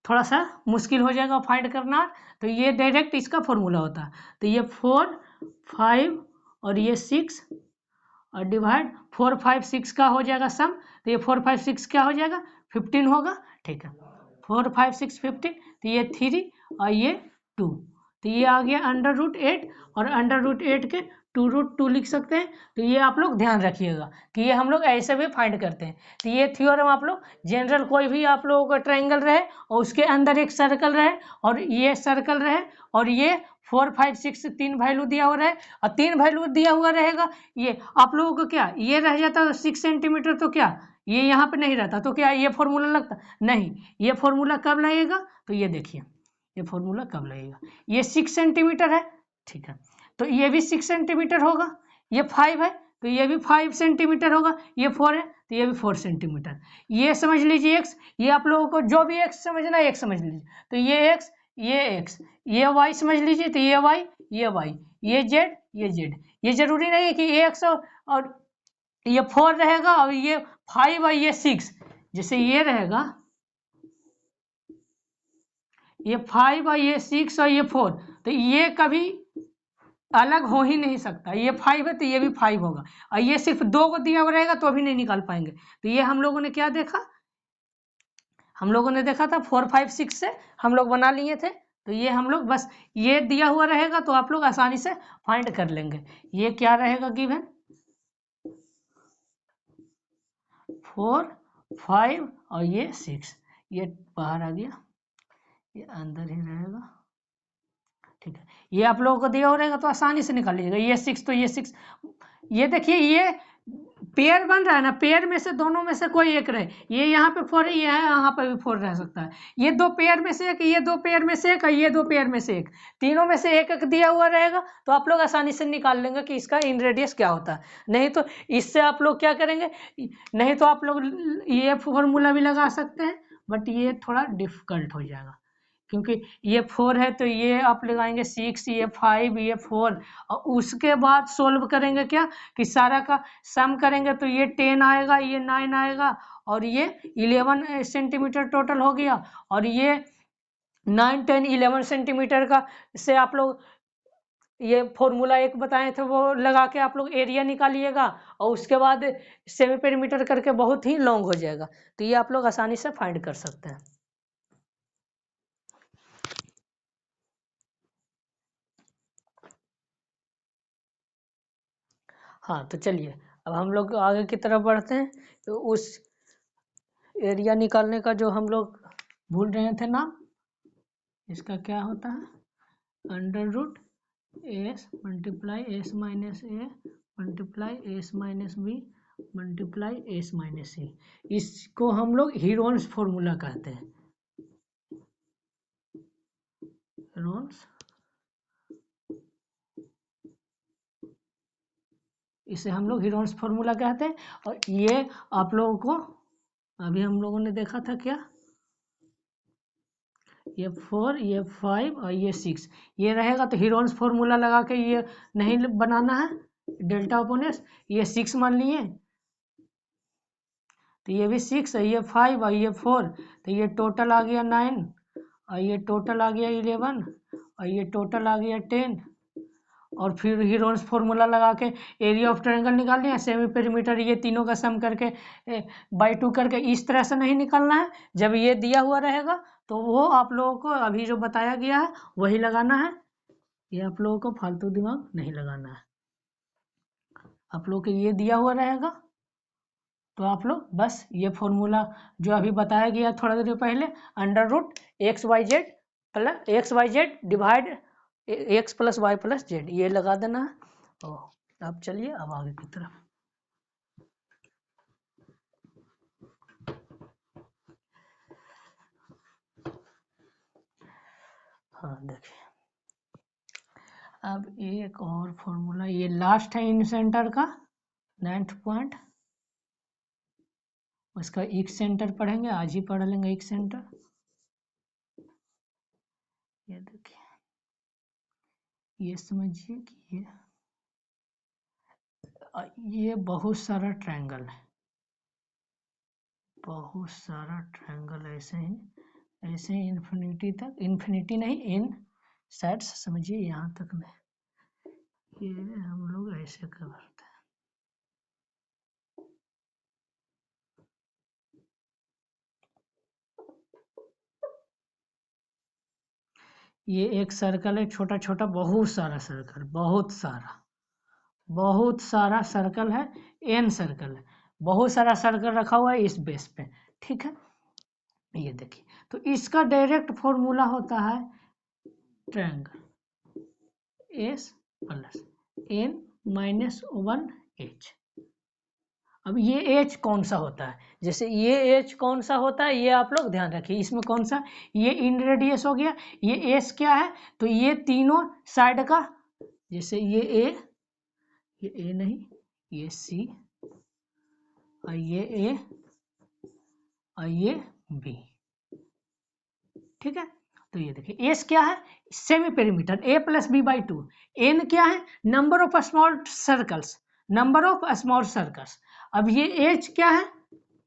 थोड़ा सा मुश्किल हो जाएगा फाइंड करना, तो ये डायरेक्ट इसका फॉर्मूला होता है, तो ये 4 5 और ये 6 और डिवाइड 4 5 6 का हो जाएगा सम, तो ये 4 5 6 क्या हो जाएगा 15 होगा, ठीक है, 4 5 6 15, तो ये 3 और ये 2, तो ये आ गया अंडर रूट 8, और अंडर रूट 8 के 2 रूट 2 लिख सकते हैं, तो ये आप लोग ध्यान रखिएगा कि ये हम लोग ऐसे भी फाइंड करते हैं, तो ये थ्योरम आप लोग जनरल कोई भी आप लोगों का ट्रायंगल रहे और उसके अंदर एक सर्कल रहे और ये सर्कल रहे और ये 4 5 6 तीन वैल्यू दिया हुआ रहे और तीन वैल्यू दिया हुआ रहेगा, ये आप लोगों को क्या ये रह जाता 6 सेंटीमीटर, तो क्या ये यहाँ पे नहीं रहता, तो क्या ये फॉर्मूला लगता नहीं, ये फॉर्मूला कब लगेगा, तो ये देखिए ये फॉर्मूला कब लगेगा, ये 6 सेंटीमीटर है, ठीक है, तो ये भी 6 सेंटीमीटर होगा, ये 5 है तो ये भी 5 सेंटीमीटर होगा, ये 4 है तो ये भी 4 सेंटीमीटर, ये समझ लीजिए एक्स, ये आप लोगों को जो भी एक्स समझना है एक्स समझ लीजिए, तो ये एक्स ये वाई समझ लीजिए, तो ये वाई ये जेड, ये जरूरी नहीं है कि ये एक्स और ये 4 रहेगा और ये 5 और ये 6, जैसे ये रहेगा ये 5 और ये 6 और ये 4, तो ये कभी अलग हो ही नहीं सकता, ये 5 है तो ये भी 5 होगा, और ये सिर्फ 2 को दिया हुआ रहेगा तो अभी नहीं निकाल पाएंगे, तो ये हम लोगों ने क्या देखा, हम लोगों ने देखा था 4 5 6 से हम लोग बना लिए थे, तो ये हम लोग बस ये दिया हुआ रहेगा तो आप लोग आसानी से फाइंड कर लेंगे, ये क्या रहेगा गिवन 4 5 और ये 6, ये बाहर आ गया, ये अंदर ही रहेगा, ठीक है, ये आप लोगों को दिया हो रहेगा तो आसानी से निकाल लीजिएगा, ये 6 तो ये 6, ये देखिए ये पेयर बन रहा है ना, पेयर में से दोनों में से कोई एक रहे, ये यहाँ पे 4 है, ये है यहाँ पे भी 4 रह सकता है, ये दो पेयर में से एक, ये दो पेयर में से एक, ये दो पेयर में से एक, तीनों में से एक एक दिया हुआ रहेगा तो आप लोग आसानी से निकाल लेंगे कि इसका इन रेडियस क्या होता है। नहीं तो इससे आप लोग क्या करेंगे, नहीं तो आप लोग ये फॉर्मूला भी लगा सकते हैं, बट ये थोड़ा डिफिकल्ट हो जाएगा, क्योंकि ये 4 है तो ये आप लगाएंगे 6, ये 5, ये 4, और उसके बाद सोल्व करेंगे क्या कि सारा का सम करेंगे तो ये 10 आएगा, ये 9 आएगा, और ये 11 सेंटीमीटर टोटल हो गया, और ये 9, 10, 11 सेंटीमीटर का से आप लोग ये फॉर्मूला एक बताए थे वो लगा के आप लोग एरिया निकालिएगा, और उसके बाद सेमी पेरीमीटर करके बहुत ही लॉन्ग हो जाएगा, तो ये आप लोग आसानी से फाइंड कर सकते हैं। हाँ तो चलिए अब हम लोग आगे की तरफ बढ़ते हैं, तो उस एरिया निकालने का जो हम लोग भूल रहे थे ना, इसका क्या होता है, under root S multiply S minus A multiply S minus B multiply S minus C, इसको हम लोग हीरोन्स फॉर्मूला कहते हैं, हीरोन्स, इसे हम लोग हीरोन्स फॉर्मूला कहते हैं। और ये आप लोगों को अभी हम लोगों ने देखा था क्या, ये 4, ये 5 और ये 6, ये रहेगा तो हीरोन्स फॉर्मूला लगा के ये नहीं बनाना है, डेल्टा अपॉन एस, ये 6 मान लिए तो ये भी 6 है, ये 5 और ये 4, तो ये टोटल आ गया 9, और ये टोटल आ गया 11, और ये टोटल आ गया 10, और फिर हीरोन्स फॉर्मूला लगा के एरिया ऑफ ट्रायंगल निकाल लिया, सेमी पेरीमीटर, ये तीनों का सम करके बाई 2 करके, इस तरह से नहीं निकालना है, जब ये दिया हुआ रहेगा तो वो आप लोगों को अभी जो बताया गया है वही लगाना है, ये आप लोगों को फालतू दिमाग नहीं लगाना है, आप लोगों को ये दिया हुआ रहेगा तो आप लोग बस ये फॉर्मूला जो अभी बताया गया थोड़ा देर पहले, under root X Y Z plus X Y Z divide X plus Y plus Z, ये लगा देना है। अब चलिए अब आगे की तरफ, हाँ देखिए अब एक और फॉर्मूला, ये लास्ट है इन सेंटर का 9th पॉइंट, उसका एक सेंटर पढ़ेंगे, आज ही पढ़ लेंगे एक सेंटर। ये देखिए, ये समझिए कि ये बहुत सारा ट्रायंगल है, बहुत सारा ट्रायंगल ऐसे ही इन्फिनिटी तक, इन्फिनिटी नहीं इन साइड्स समझिए यहाँ तक में, ये हम लोग ऐसे करते हैं, ये एक सर्कल है छोटा छोटा, बहुत सारा सर्कल, बहुत सारा सर्कल है, एन सर्कल है, बहुत सारा सर्कल रखा हुआ है इस बेस पे, ठीक है। ये देखिए तो इसका डायरेक्ट फॉर्मूला होता है triangle S plus N minus 1 H. अब ये एच कौन सा होता है, जैसे ये एच कौन सा होता है ये आप लोग ध्यान रखिए, इसमें कौन सा, ये इन रेडियस हो गया, ये एस क्या है, तो ये तीनों साइड का, जैसे ये ए नहीं, ये सी, और ये ए, और ये बी, ठीक है। तो ये देखिए एस क्या है, semi perimeter A plus B by 2, N क्या है, number of small circles, number of small circles, अब ये एच क्या है,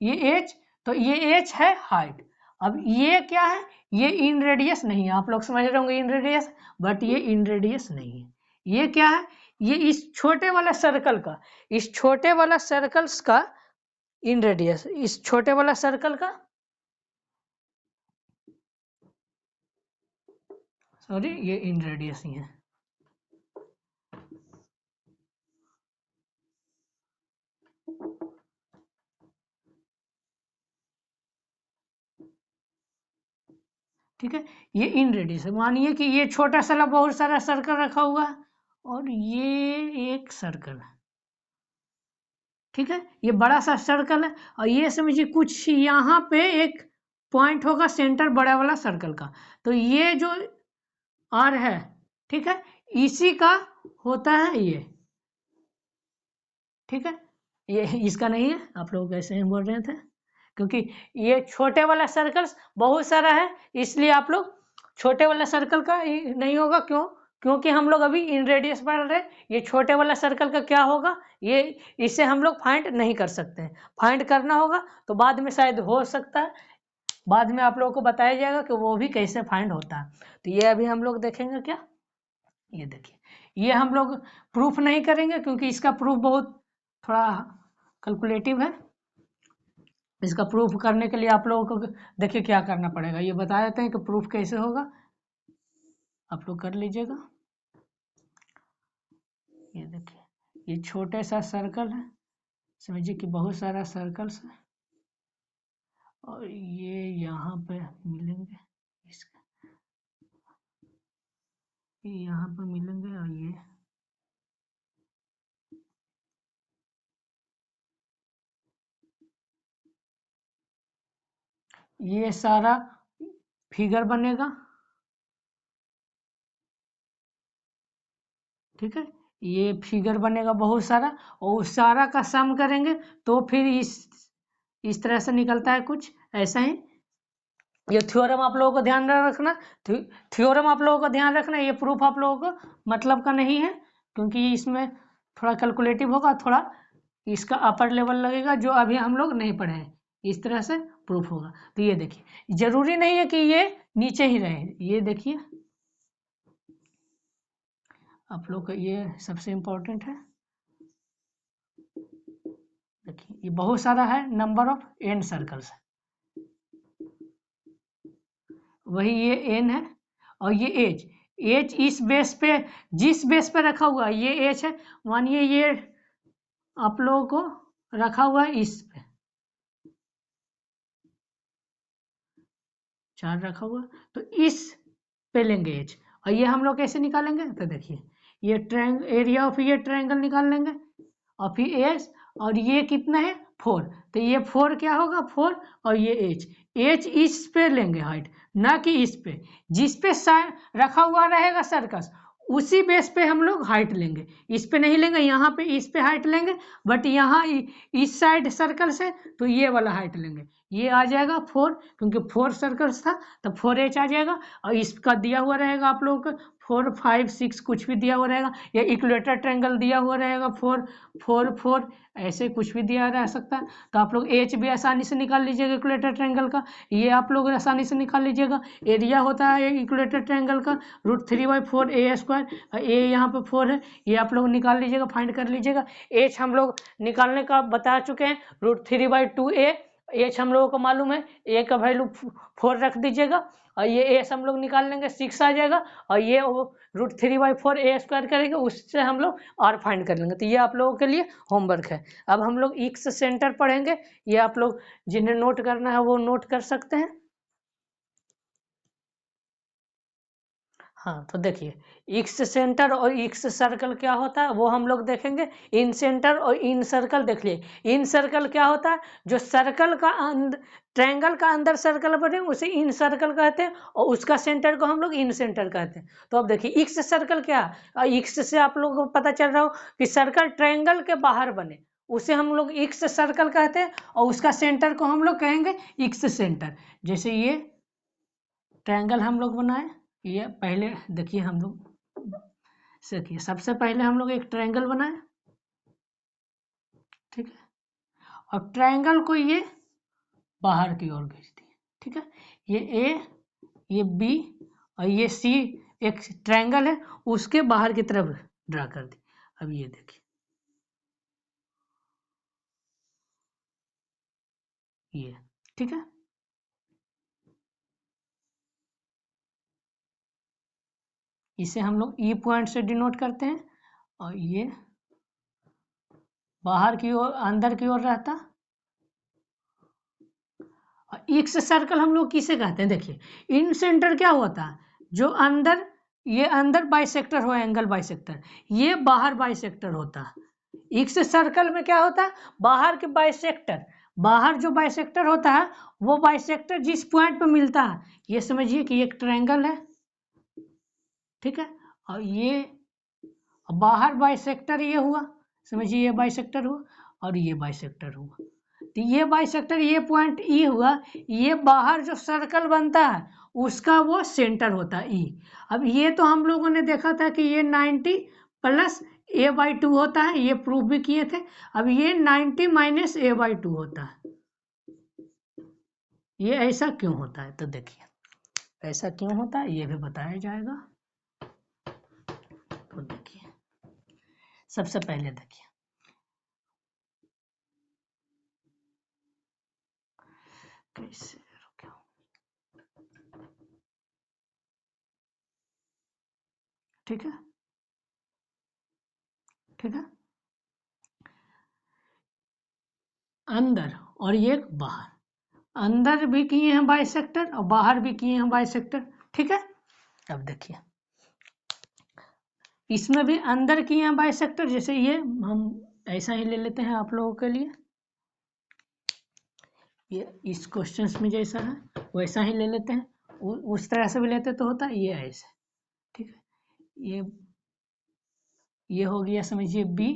ये एच, तो ये एच है हाइट, अब ये क्या है, ये इन रेडियस नहीं है, आप लोग समझ रहे होंगे इन रेडियस, बट ये इन रेडियस नहीं है, ये क्या है, ये इस छोटे वाला सर्कल का, इस छोटे वाला सर्कल्स का इन रेडियस, इस छोटे वाला सर्कल का, सॉरी ये इन रेडियस ही है, ठीक है, ये इन रेडियस है, मानिए कि ये छोटा सा बहुत सारा सर्कल रखा हुआ है और ये एक सर्कल है, ठीक है, ये बड़ा सा सर्कल है और ये समझिए कुछ यहाँ पे एक पॉइंट होगा सेंटर बड़ा वाला सर्कल का, तो ये जो आर है, ठीक है, इसी का होता है ये, ठीक है, ये इसका नहीं है, आप लोग कैसे ही बोल रहे थे, क्योंकि ये छोटे वाला सर्कल बहुत सारा है, इसलिए आप लोग छोटे वाला सर्कल का नहीं होगा। क्यों? क्योंकि हम लोग अभी इन रेडियस पढ़ रहे हैं, ये छोटे वाला सर्कल का क्या होगा, ये इसे हम लोग फाइंड नहीं कर सकते हैं, फाइंड करना होगा तो बाद में शायद हो सकता है, बाद में आप लोगों को बताया जाएगा कि वो भी कैसे फाइंड होता है। तो ये अभी हम लोग देखेंगे क्या, ये देखिए, ये हम लोग प्रूफ नहीं करेंगे क्योंकि इसका प्रूफ बहुत थोड़ा कैलकुलेटिव है। इसका प्रूफ करने के लिए आप लोगों को देखिए क्या करना पड़ेगा, ये बता देते हैं कि प्रूफ कैसे होगा, आप लोग कर लीजिएगा। ये देखिए, ये छोटे सा सर्कल है, समझिए कि बहुत सारा सर्कल्स है, और ये यहाँ पे मिलेंगे, इसका यहाँ पे मिलेंगे, और ये सारा फिगर बनेगा, ठीक है, ये फिगर बनेगा बहुत सारा, और उस सारा का सम करेंगे तो फिर इस तरह से निकलता है कुछ ऐसा ही। ये थ्योरम आप लोगों को ध्यान रखना, थ्योरम आप लोगों को ध्यान रखना, ये प्रूफ आप लोगों को मतलब का नहीं है, क्योंकि इसमें थोड़ा कैलकुलेटिव होगा, थोड़ा इसका अपर लेवल लगेगा जो अभी हम लोग नहीं पढ़े हैं, इस तरह से प्रूफ होगा। तो ये देखिए, जरूरी नहीं है कि ये नीचे ही रहे, ये देखिए आप लोग का ये सबसे इम्पोर्टेंट है। देखिए, ये बहुत सारा है, नंबर ऑफ एन सर्कल्स है, वही ये एन है, और ये एच, एच इस बेस पे, जिस बेस पे रखा हुआ है ये एच है, मानिए ये आप लोगों को रखा हुआ है इस पे, 4 रखा हुआ, तो इस पे लेंगे एच, और ये हम लोग कैसे निकालेंगे, तो देखिए, ये एरिया ऑफ ये ट्रायंगल निकाल लेंगे, और फिर एच, और ये कितना है 4, तो ये 4 क्या होगा 4, और ये एच, एच इस पे लेंगे हाइट, ना कि इस पे, जिस पे रखा हुआ रहेगा सर्कस उसी बेस पे हम लोग हाइट लेंगे, इस पे नहीं लेंगे, यहाँ पे इस पे हाइट लेंगे, बट यहाँ इस साइड सर्कल से तो ये वाला हाइट लेंगे, ये आ जाएगा 4, क्योंकि 4 सर्कल्स था तो 4h आ जाएगा, और इसका दिया हुआ रहेगा आप लोगों को 4 5 6 कुछ भी दिया हुआ रहेगा, या इक्वेटर ट्रायंगल दिया हुआ रहेगा 4 4 4, ऐसे कुछ भी दिया रह सकता है, तो आप लोग एच भी आसानी से निकाल लीजिएगा इक्वेटर ट्रायंगल का, ये आप लोग आसानी से निकाल लीजिएगा। एरिया होता है इक्वेटर ट्रायंगल का √3/4 a², ए यहाँ पे 4 है, ये आप लोग निकाल लीजिएगा, फाइंड कर लीजिएगा। एच हम लोग निकालने का बता चुके हैं, √3/2a, एच हम लोगों को मालूम है, ए का वैल्यू 4 रख दीजिएगा, और ये एस हम लोग निकाल लेंगे 6 आ जाएगा, और ये √3/4 a² करेंगे, उससे हम लोग आर फाइंड कर लेंगे। तो ये आप लोगों के लिए होमवर्क है। अब हम लोग एक्स सेंटर पढ़ेंगे, ये आप लोग जिन्हें नोट करना है वो नोट कर सकते हैं। हाँ, तो देखिए, एक्स सेंटर और एक्स सर्कल क्या होता है वो हम लोग देखेंगे। इन सेंटर और इन सर्कल देख लिए, इन सर्कल क्या होता है, जो सर्कल का ट्रायंगल का अंदर सर्कल बने उसे इन सर्कल कहते हैं, और उसका सेंटर को हम लोग इन सेंटर कहते हैं। तो अब देखिए, एक्स सर्कल क्या है, एक्स से आप लोगों को पता चल रहा हो कि सर्कल ट्रायंगल के बाहर बने उसे हम लोग एक्स सर्कल कहते हैं, और उसका सेंटर को हम लोग कहेंगे एक्स सेंटर। जैसे ये ट्रायंगल हम लोग बनाए, ये पहले देखिए, हम लोग देखिए, सबसे पहले हम लोग एक ट्रायंगल बनाए, ठीक है, और ट्रायंगल को ये बाहर की ओर खींच दिए, ठीक है, ये ए, ये बी, और ये सी एक ट्रायंगल है, उसके बाहर की तरफ ड्रा कर दी। अब ये देखिए, ये ठीक है, इसे हम लोग ई पॉइंट से डिनोट करते हैं, और ये बाहर की ओर अंदर की ओर रहता। एक्स सर्कल हम लोग किसे कहते हैं, देखिए, इन सेंटर क्या होता है, जो अंदर, ये अंदर बाइसेक्टर हो, एंगल बाइसेक्टर, ये बाहर बाइसेक्टर होता है, एक्स सर्कल में क्या होता है, बाहर के बाइसेक्टर, बाहर जो बाइसेक्टर होता है वो बाइसेक्टर जिस पॉइंट पे मिलता है, ये समझिए कि एक ट्रायंगल है, ठीक है, और ये बाहर बाइसेक्टर ये हुआ, समझिए ये बाइसेक्टर हुआ और ये बाइसेक्टर हुआ, तो ये बाइसेक्टर ये पॉइंट ई हुआ, ये बाहर जो सर्कल बनता है उसका वो सेंटर होता है ई। अब ये तो हम लोगों ने देखा था कि ये 90 प्लस a/2 होता है, ये प्रूफ भी किए थे। अब ये 90 माइनस a/2 होता है, ये ऐसा क्यों होता है, तो देखिए ऐसा क्यों होता है ये भी बताया जाएगा। तो देखिए सबसे पहले देखिए कैसे, ठीक है, ठीक है, अंदर और ये बाहर, अंदर भी किए हैं बाइसेक्टर और बाहर भी किए हैं बाइसेक्टर, ठीक है। अब देखिए इसमें भी अंदर किए हैं बाइसेक्टर, जैसे ये हम ऐसा ही ले लेते हैं आप लोगों के लिए, ये इस क्वेश्चंस में जैसा है वैसा ही ले लेते हैं, उस तरह से भी लेते तो होता ये ऐसे, ठीक है, ये हो गया समझिए बी,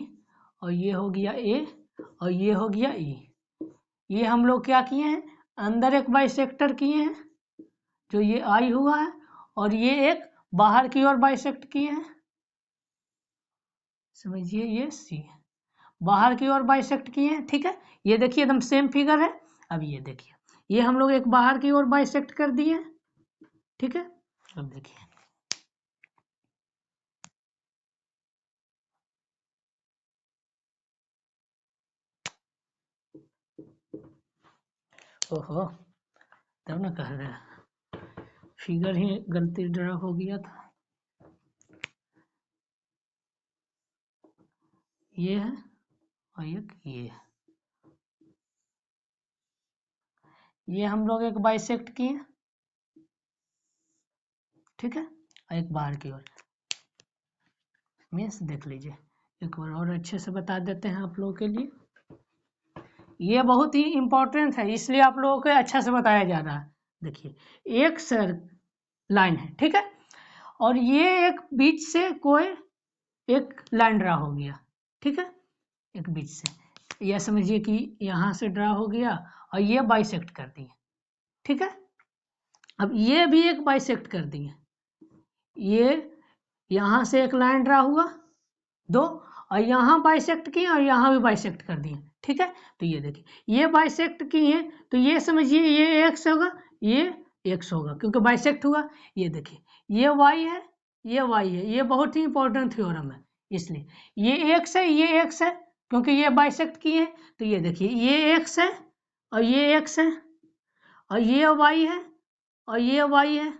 और ये हो गया ए, और ये हो गया ई। ये हम लोग क्या किए हैं, अंदर एक बाइसेक्टर किए हैं जो ये आई हुआ है, और ये एक बाहर की ओर बाइसेक्ट किए हैं, समझिए ये सी है, बाहर की ओर बाइसेक्ट किए हैं, ठीक है। ये देखिए एकदम सेम फिगर है। अब ये देखिए ये हम लोग एक बाहर की ओर बाइसेक्ट कर दिए, ठीक है। अब देखिए ओहो, तब ना कह रहे हैं फिगर ही गलती ड्रा हो गया था, ये है और एक ये है, ये हम लोग एक बाइसेक्ट किए, ठीक है, और एक बाहर की ओर, मीन्स देख लीजिए एक बार और अच्छे से बता देते हैं आप लोगों के लिए, ये बहुत ही इंपॉर्टेंट है इसलिए आप लोगों को अच्छा से बताया जा रहा है। देखिए एक सर लाइन है, ठीक है, और ये एक बीच से कोई एक लाइन ड्रा हो गया, ठीक है, एक बीच से यह समझिए कि यहाँ से ड्रा हो गया और ये बाइसेक्ट कर दिए, ठीक है। अब ये भी एक बाइसेक्ट कर दिए, ये यहाँ से एक लाइन ड्रा हुआ दो, और यहाँ बाइसेक्ट किए और यहाँ भी बाइसेक्ट कर दिए, ठीक है। तो ये देखिए ये बाइसेक्ट किए तो ये समझिए ये एक्स होगा, ये एक्स होगा क्योंकि बाइसेक्ट हुआ। ये देखिए ये वाई है, ये वाई है, ये बहुत ही इंपॉर्टेंट थ्योरम है, इसलिए ये एक्स है, ये एक्स है क्योंकि ये बाइसेक्ट किए। तो ये देखिए ये एक्स है और ये एक्स है और ये वाई है और ये वाई है,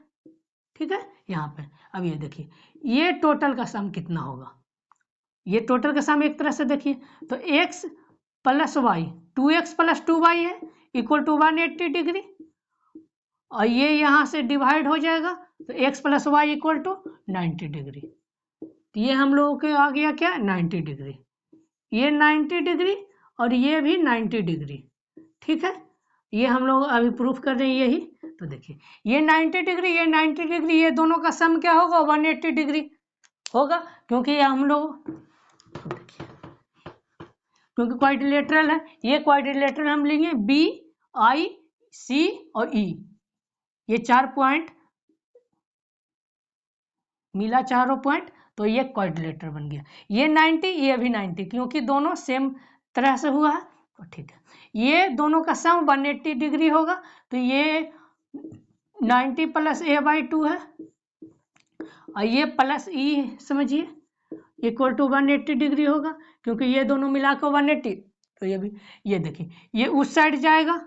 ठीक है यहाँ पे। अब ये देखिए ये टोटल का सम कितना होगा, ये टोटल का सम एक तरह से देखिए तो x plus Y, 2x plus 2y है इक्वल टू 180 डिग्री, और ये यहाँ से डिवाइड हो जाएगा तो x plus Y equal to 90 degree. तो ये हम लोगों के आ गया क्या 90 डिग्री, ये 90 डिग्री और ये भी 90 डिग्री, ठीक है। ये हम लोग अभी प्रूफ कर रहे हैं यही। तो देखिए ये 90 डिग्री, ये 90 डिग्री, ये दोनों का सम क्या होगा 180 डिग्री होगा, क्योंकि ये हम लोग देखिए क्योंकि क्वाड्रिलेटरल है, ये क्वाड्रिलेटरल हम लेंगे बी आई सी और ई, ये 4 पॉइंट मिला, चारों पॉइंट, तो ये क्वाड्रिलेटर बन गया। ये 90 ये भी 90 क्योंकि दोनों सेम तरह से हुआ है, तो ठीक है। ये दोनों का सम 180 डिग्री होगा, तो ये 90 प्लस a/2 है और ये प्लस ई समझिए इक्वल टू 180 डिग्री होगा क्योंकि ये दोनों मिलाकर 180, तो ये भी, ये देखिए ये उस साइड जाएगा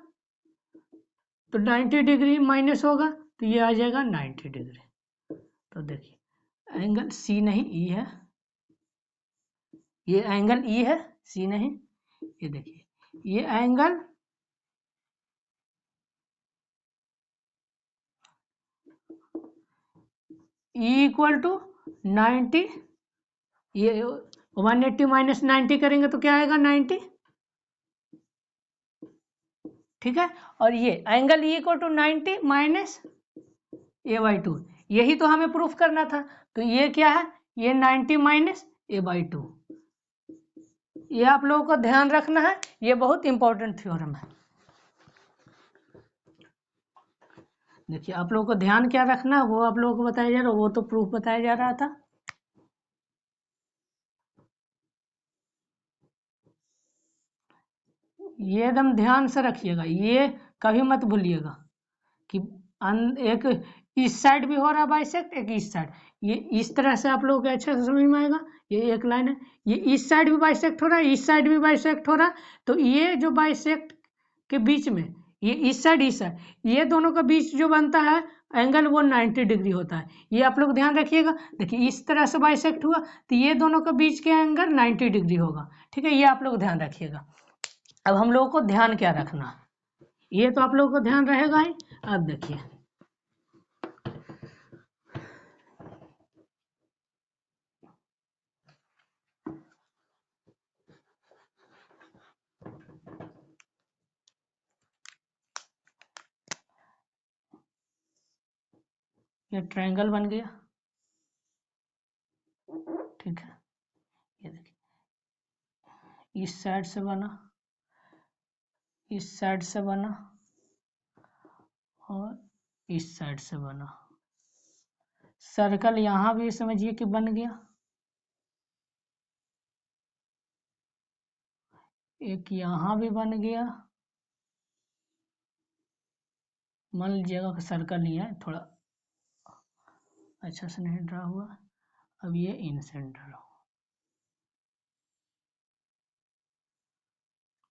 तो 90 डिग्री माइनस होगा तो ये आ जाएगा 90 डिग्री। तो देखिए एंगल सी नहीं ई है, ये एंगल ई है सी नहीं, ये देखिए ये angle E equal to 90, 180 minus 90 करेंगे तो क्या आएगा 90, ठीक है। और ये angle E equal to 90 minus a/2, यही तो हमें प्रूफ करना था। तो ये क्या है, ये 90 माइनस a/2। ये आप लोगों को ध्यान रखना है, ये बहुत इंपॉर्टेंट थ्योरम है। देखिए आप लोगों को ध्यान क्या रखना है वो आप लोगों को बताया जा रहा है, वो तो प्रूफ बताया जा रहा था। ये एकदम ध्यान से रखिएगा, ये कभी मत भूलिएगा कि एक इस साइड भी हो रहा है बाइसेक्ट, एक इस साइड, ये इस तरह से आप लोगों को अच्छे से समझ में आएगा। ये एक लाइन है, ये इस साइड भी बाइसेक्ट हो रहा है, इस साइड भी बाइसेक्ट हो रहा है, तो ये जो बाइसेक्ट के बीच में, ये इस साइड ये दोनों के बीच जो बनता है एंगल वो 90 डिग्री होता है। ये आप लोग ध्यान रखिएगा। देखिए इस तरह से बाइसेक्ट हुआ तो ये दोनों के बीच के एंगल 90 डिग्री होगा, ठीक है। ये आप लोग ध्यान रखिएगा। अब हम लोगों को ध्यान क्या रखना, ये तो आप लोगों को ध्यान रहेगा ही। अब देखिए ये ट्रायंगल बन गया, ठीक है। ये देखिए इस साइड से बना, इस साइड से बना और इस साइड से बना। सर्कल यहां भी समझिए कि बन गया, एक यहां भी बन गया। मान लीजिएगा कि सर्कल नहीं है, थोड़ा अच्छा से नहीं ड्रा हुआ। अब ये इन सेंटर हो,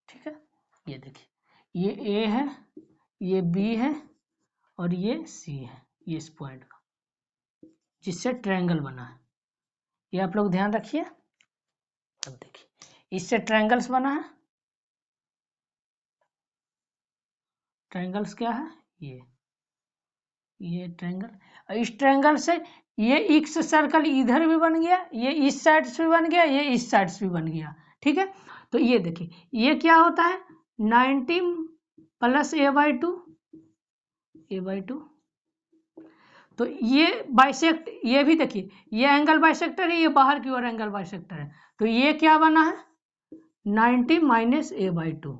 ठीक है। ये देखिए ये ए है, ये बी है और ये सी है, ये इस पॉइंट का जिससे ट्रायंगल बना है, ये आप लोग ध्यान रखिए। अब देखिए इससे ट्रायंगल्स बना है, ट्रायंगल्स क्या है, ये ट्रायंगल, इस ट्रायंगल से ये एक्स सर्कल इधर भी बन गया, ये इस साइड से भी बन गया, ये इस साइड से भी बन गया, ठीक है। तो ये देखिए ये क्या होता है 90 प्लस a/2, तो ये बाइसेक्ट, ये भी देखिए ये एंगल बाइसेक्टर है, ये बाहर की ओर एंगल बाइसेक्टर है। तो ये क्या बना है 90 माइनस a/2,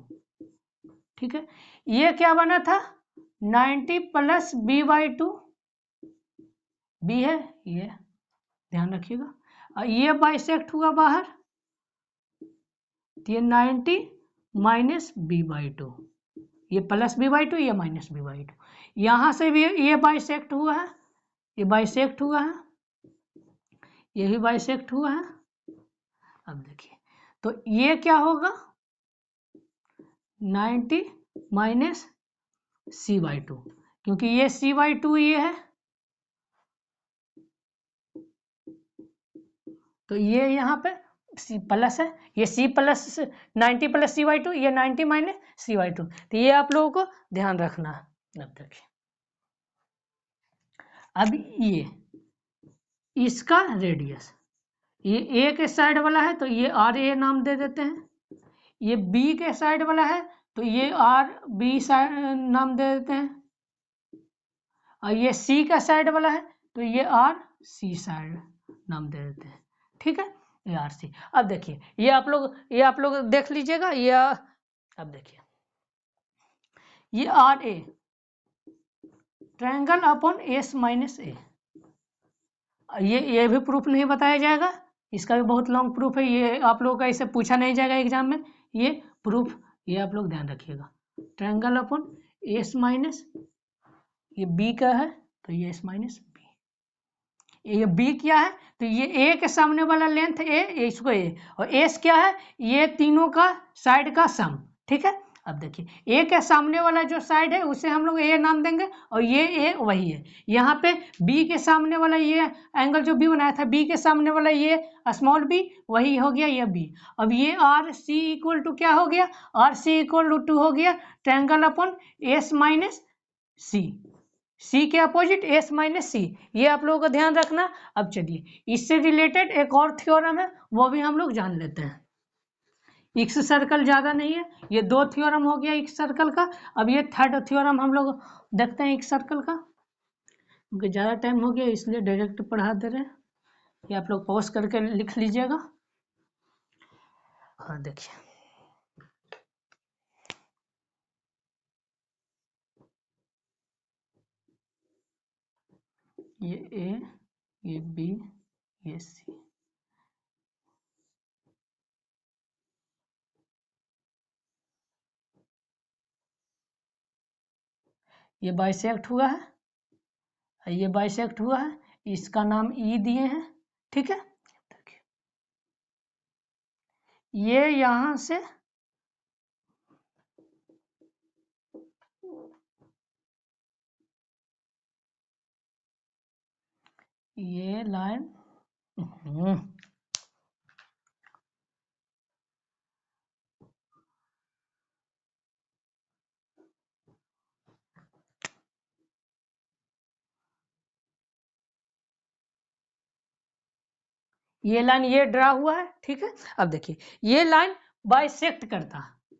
ठीक है। ये क्या बना था 90 प्लस b/2, बी है ये, ध्यान रखिएगा। और ये बाइसेक्ट हुआ बाहर, तो ये 90 माइनस b/2, ये प्लस b/2, ये माइनस b/2। यहां से भी ये बाइसेक्ट हुआ है, ये बाइसेक्ट हुआ है, ये भी बाइसेक्ट हुआ है। अब देखिए तो ये क्या होगा 90 माइनस c/2, क्योंकि ये c/2 ये है, तो ये यहाँ पे सी प्लस है, ये सी प्लस 90 प्लस c/2, ये 90 माइनस c/2, तो ये आप लोगों को ध्यान रखना है। अब देखिए अब ये इसका रेडियस, ये ए के साइड वाला है तो ये आर ए नाम दे देते हैं, ये बी के साइड वाला है तो ये आर बी साइड नाम दे देते हैं, और ये सी का साइड वाला है तो ये आर सी साइड नाम दे देते हैं, ठीक है। ये आर सी। अब देखिए ये आप लोग देख लीजिएगा, ये अब देखिए ये R a triangle upon S minus A, ये भी प्रूफ नहीं बताया जाएगा, इसका भी बहुत लॉन्ग प्रूफ है, ये आप लोगों का इसे पूछा नहीं जाएगा एग्जाम में, ये प्रूफ ये आप लोग ध्यान रखिएगा। ट्रायंगल अपॉन एस माइनस, ये बी का है तो ये एस माइनस बी, ये बी क्या है तो ये ए के सामने वाला लेंथ ए, इसको ए, और एस क्या है ये तीनों का साइड का सम, ठीक है। अब देखिए ए के सामने वाला जो साइड है उसे हम लोग ए नाम देंगे, और ये ए वही है। यहाँ पे बी के सामने वाला ये एंगल जो बी बनाया था, बी के सामने वाला ये स्मॉल बी वही हो गया ये बी। अब ये आर सी इक्वल टू क्या हो गया, आर सी इक्वल टू हो गया ट्रायंगल अपॉन एस माइनस सी, सी के अपोजिट एस माइनस सी, ये आप लोगों को ध्यान रखना। अब चलिए इससे रिलेटेड एक और थ्योरम है, वो भी हम लोग जान लेते हैं। एक्स सर्कल ज्यादा नहीं है, ये 2 थ्योरम हो गया एक्स सर्कल का। अब ये थर्ड थ्योरम हम लोग देखते हैं एक्स सर्कल का, क्योंकि ज़्यादा टाइम हो गया इसलिए डायरेक्ट पढ़ा दे रहे हैं। ये आप लोग पॉज करके लिख लीजिएगा। हाँ देखिए, ये ए, ये बी, ये सी। ये बाइसेक्ट हुआ है, ये बाइसेक्ट हुआ है, इसका नाम ई दिए हैं, ठीक है। ये यहां से ये लाइन ये लाइन ये ड्रा हुआ है, ठीक है। अब देखिए ये लाइन बाइसेक्ट करता है,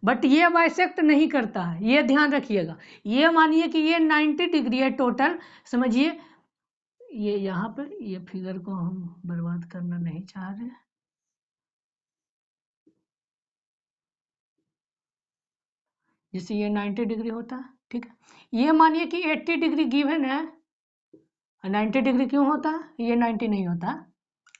बट ये बाइसेक्ट नहीं करता है, ये ध्यान रखिएगा। ये मानिए कि ये 90 डिग्री है टोटल, समझिए। ये यहाँ पर ये फिगर को हम बर्बाद करना नहीं चाह रहे, जैसे ये 90 डिग्री होता है, ठीक है। ये मानिए कि 80 डिग्री गिवन है, 90 डिग्री क्यों होता है, ये 90 नहीं होता,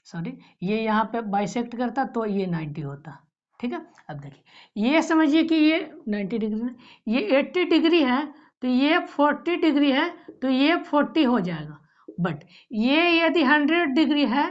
सॉरी, ये यहाँ पे बाइसेक्ट करता तो ये 90 होता, ठीक है। अब देखिए ये समझिए कि ये 90 डिग्री, ये 80 डिग्री है, तो ये 40 डिग्री है, तो ये 40 हो जाएगा। बट ये यदि 100 डिग्री है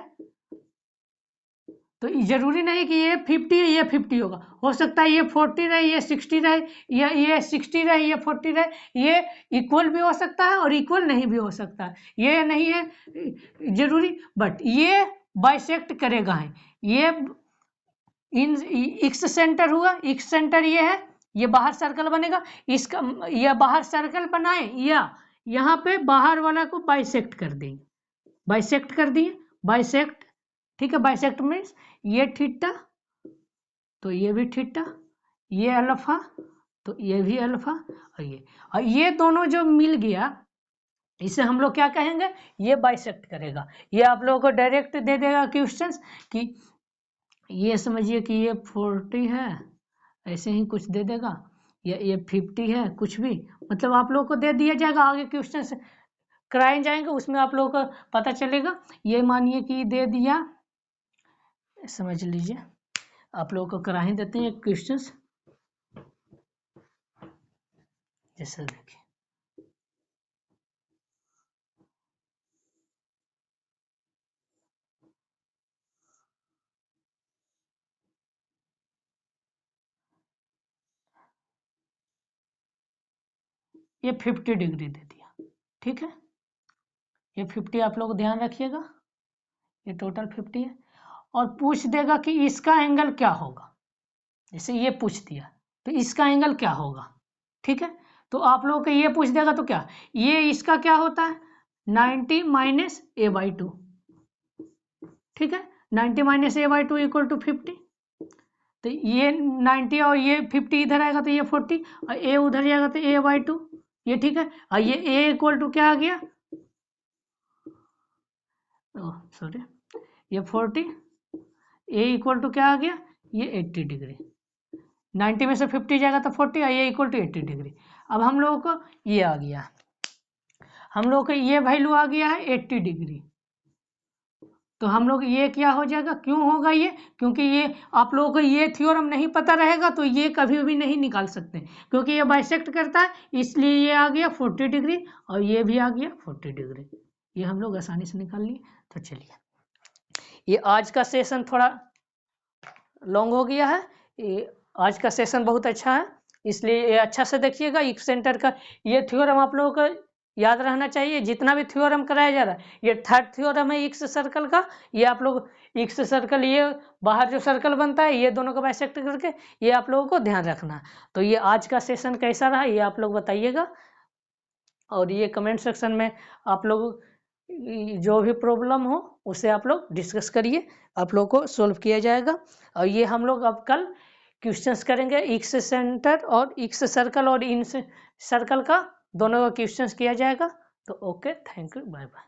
तो जरूरी नहीं कि ये 50 है ये 50 होगा, हो सकता है ये 40 रहे, ये 60 रहे, या ये 60 रहे, ये 40 रहे। ये इक्वल भी हो सकता है और इक्वल नहीं भी हो सकता है, ये नहीं है जरूरी। बट ये बाइसेक्ट करेगा है, ये इन एक्स सेंटर हुआ, एक्स सेंटर ये है, ये बाहर सर्कल बनेगा, इसका ये बाहर सर्कल बनाए या यहाँ पे बाहर वाला को बाइसेक्ट कर देंगे, बाइसेक्ट कर दिए, बाइसेक्ट, ठीक है। बाइसेक्ट मीन्स ये थीटा तो ये भी थीटा, ये अल्फा तो ये भी अल्फा, और ये दोनों जो मिल गया इसे हम लोग क्या कहेंगे, ये बाइसेक्ट करेगा। ये आप लोगों को डायरेक्ट दे देगा क्वेश्चंस कि ये समझिए कि ये 40 है, ऐसे ही कुछ दे देगा, या ये 50 है, कुछ भी मतलब आप लोगों को दे दिया जाएगा। आगे क्वेश्चन कराए जाएंगे, उसमें आप लोगों को पता चलेगा। ये मानिए कि दे दिया, समझ लीजिए, आप लोगों को करा ही देते हैं क्वेश्चंस, जैसे देखिए ये 50 डिग्री दे दिया, ठीक है। ये 50 आप लोग ध्यान रखिएगा, ये टोटल 50 है। और पूछ देगा कि इसका एंगल क्या होगा, जैसे ये पूछ दिया तो इसका एंगल क्या होगा, ठीक है। तो आप लोगों को ये पूछ देगा तो क्या, ये इसका क्या होता है 90 माइनस a/2, ठीक है। 90 माइनस a/2 इक्वल टू 50, तो ये 90 और ये 50 इधर आएगा तो ये 40, और a उधर जाएगा तो a/2, ये ठीक है। और ये a इक्वल टू क्या आ गया, सॉरी, ये 40, a इक्वल टू क्या आ गया, ये 80 डिग्री, 90 में से 50 जाएगा तो 40, और ये इक्वल टू 80 डिग्री। अब हम लोगों को ये आ गया, हम लोग को ये वैल्यू आ गया है 80 डिग्री। तो हम लोग ये क्या हो जाएगा, क्यों होगा ये, क्योंकि ये आप लोगों को ये थ्योरम नहीं पता रहेगा तो ये कभी भी नहीं निकाल सकते, क्योंकि ये बाइसेक्ट करता है, इसलिए ये आ गया 40 डिग्री और ये भी आ गया 40 डिग्री, ये हम लोग आसानी से निकाल लिए। तो चलिए, ये आज का सेशन थोड़ा लॉन्ग हो गया है, ये आज का सेशन बहुत अच्छा है, इसलिए ये अच्छा से देखिएगा। एक्स सेंटर का ये थ्योरम आप लोगों को याद रहना चाहिए, जितना भी थ्योरम कराया जा रहा है। ये थर्ड थ्योरम है एक्स सर्कल का, ये आप लोग एक्स सर्कल, ये बाहर जो सर्कल बनता है ये दोनों को बाइसेक्ट करके, ये आप लोगों को ध्यान रखना। तो ये आज का सेशन कैसा रहा ये आप लोग बताइएगा। और ये कमेंट सेक्शन में आप लोग जो भी प्रॉब्लम हो उसे आप लोग डिस्कस करिए, आप लोग को सोल्व किया जाएगा। और ये हम लोग अब कल क्वेश्चंस करेंगे, एक्स सेंटर और एक्स सर्कल और इन सर्कल का दोनों का क्वेश्चंस किया जाएगा। तो okay, thank you, bye bye.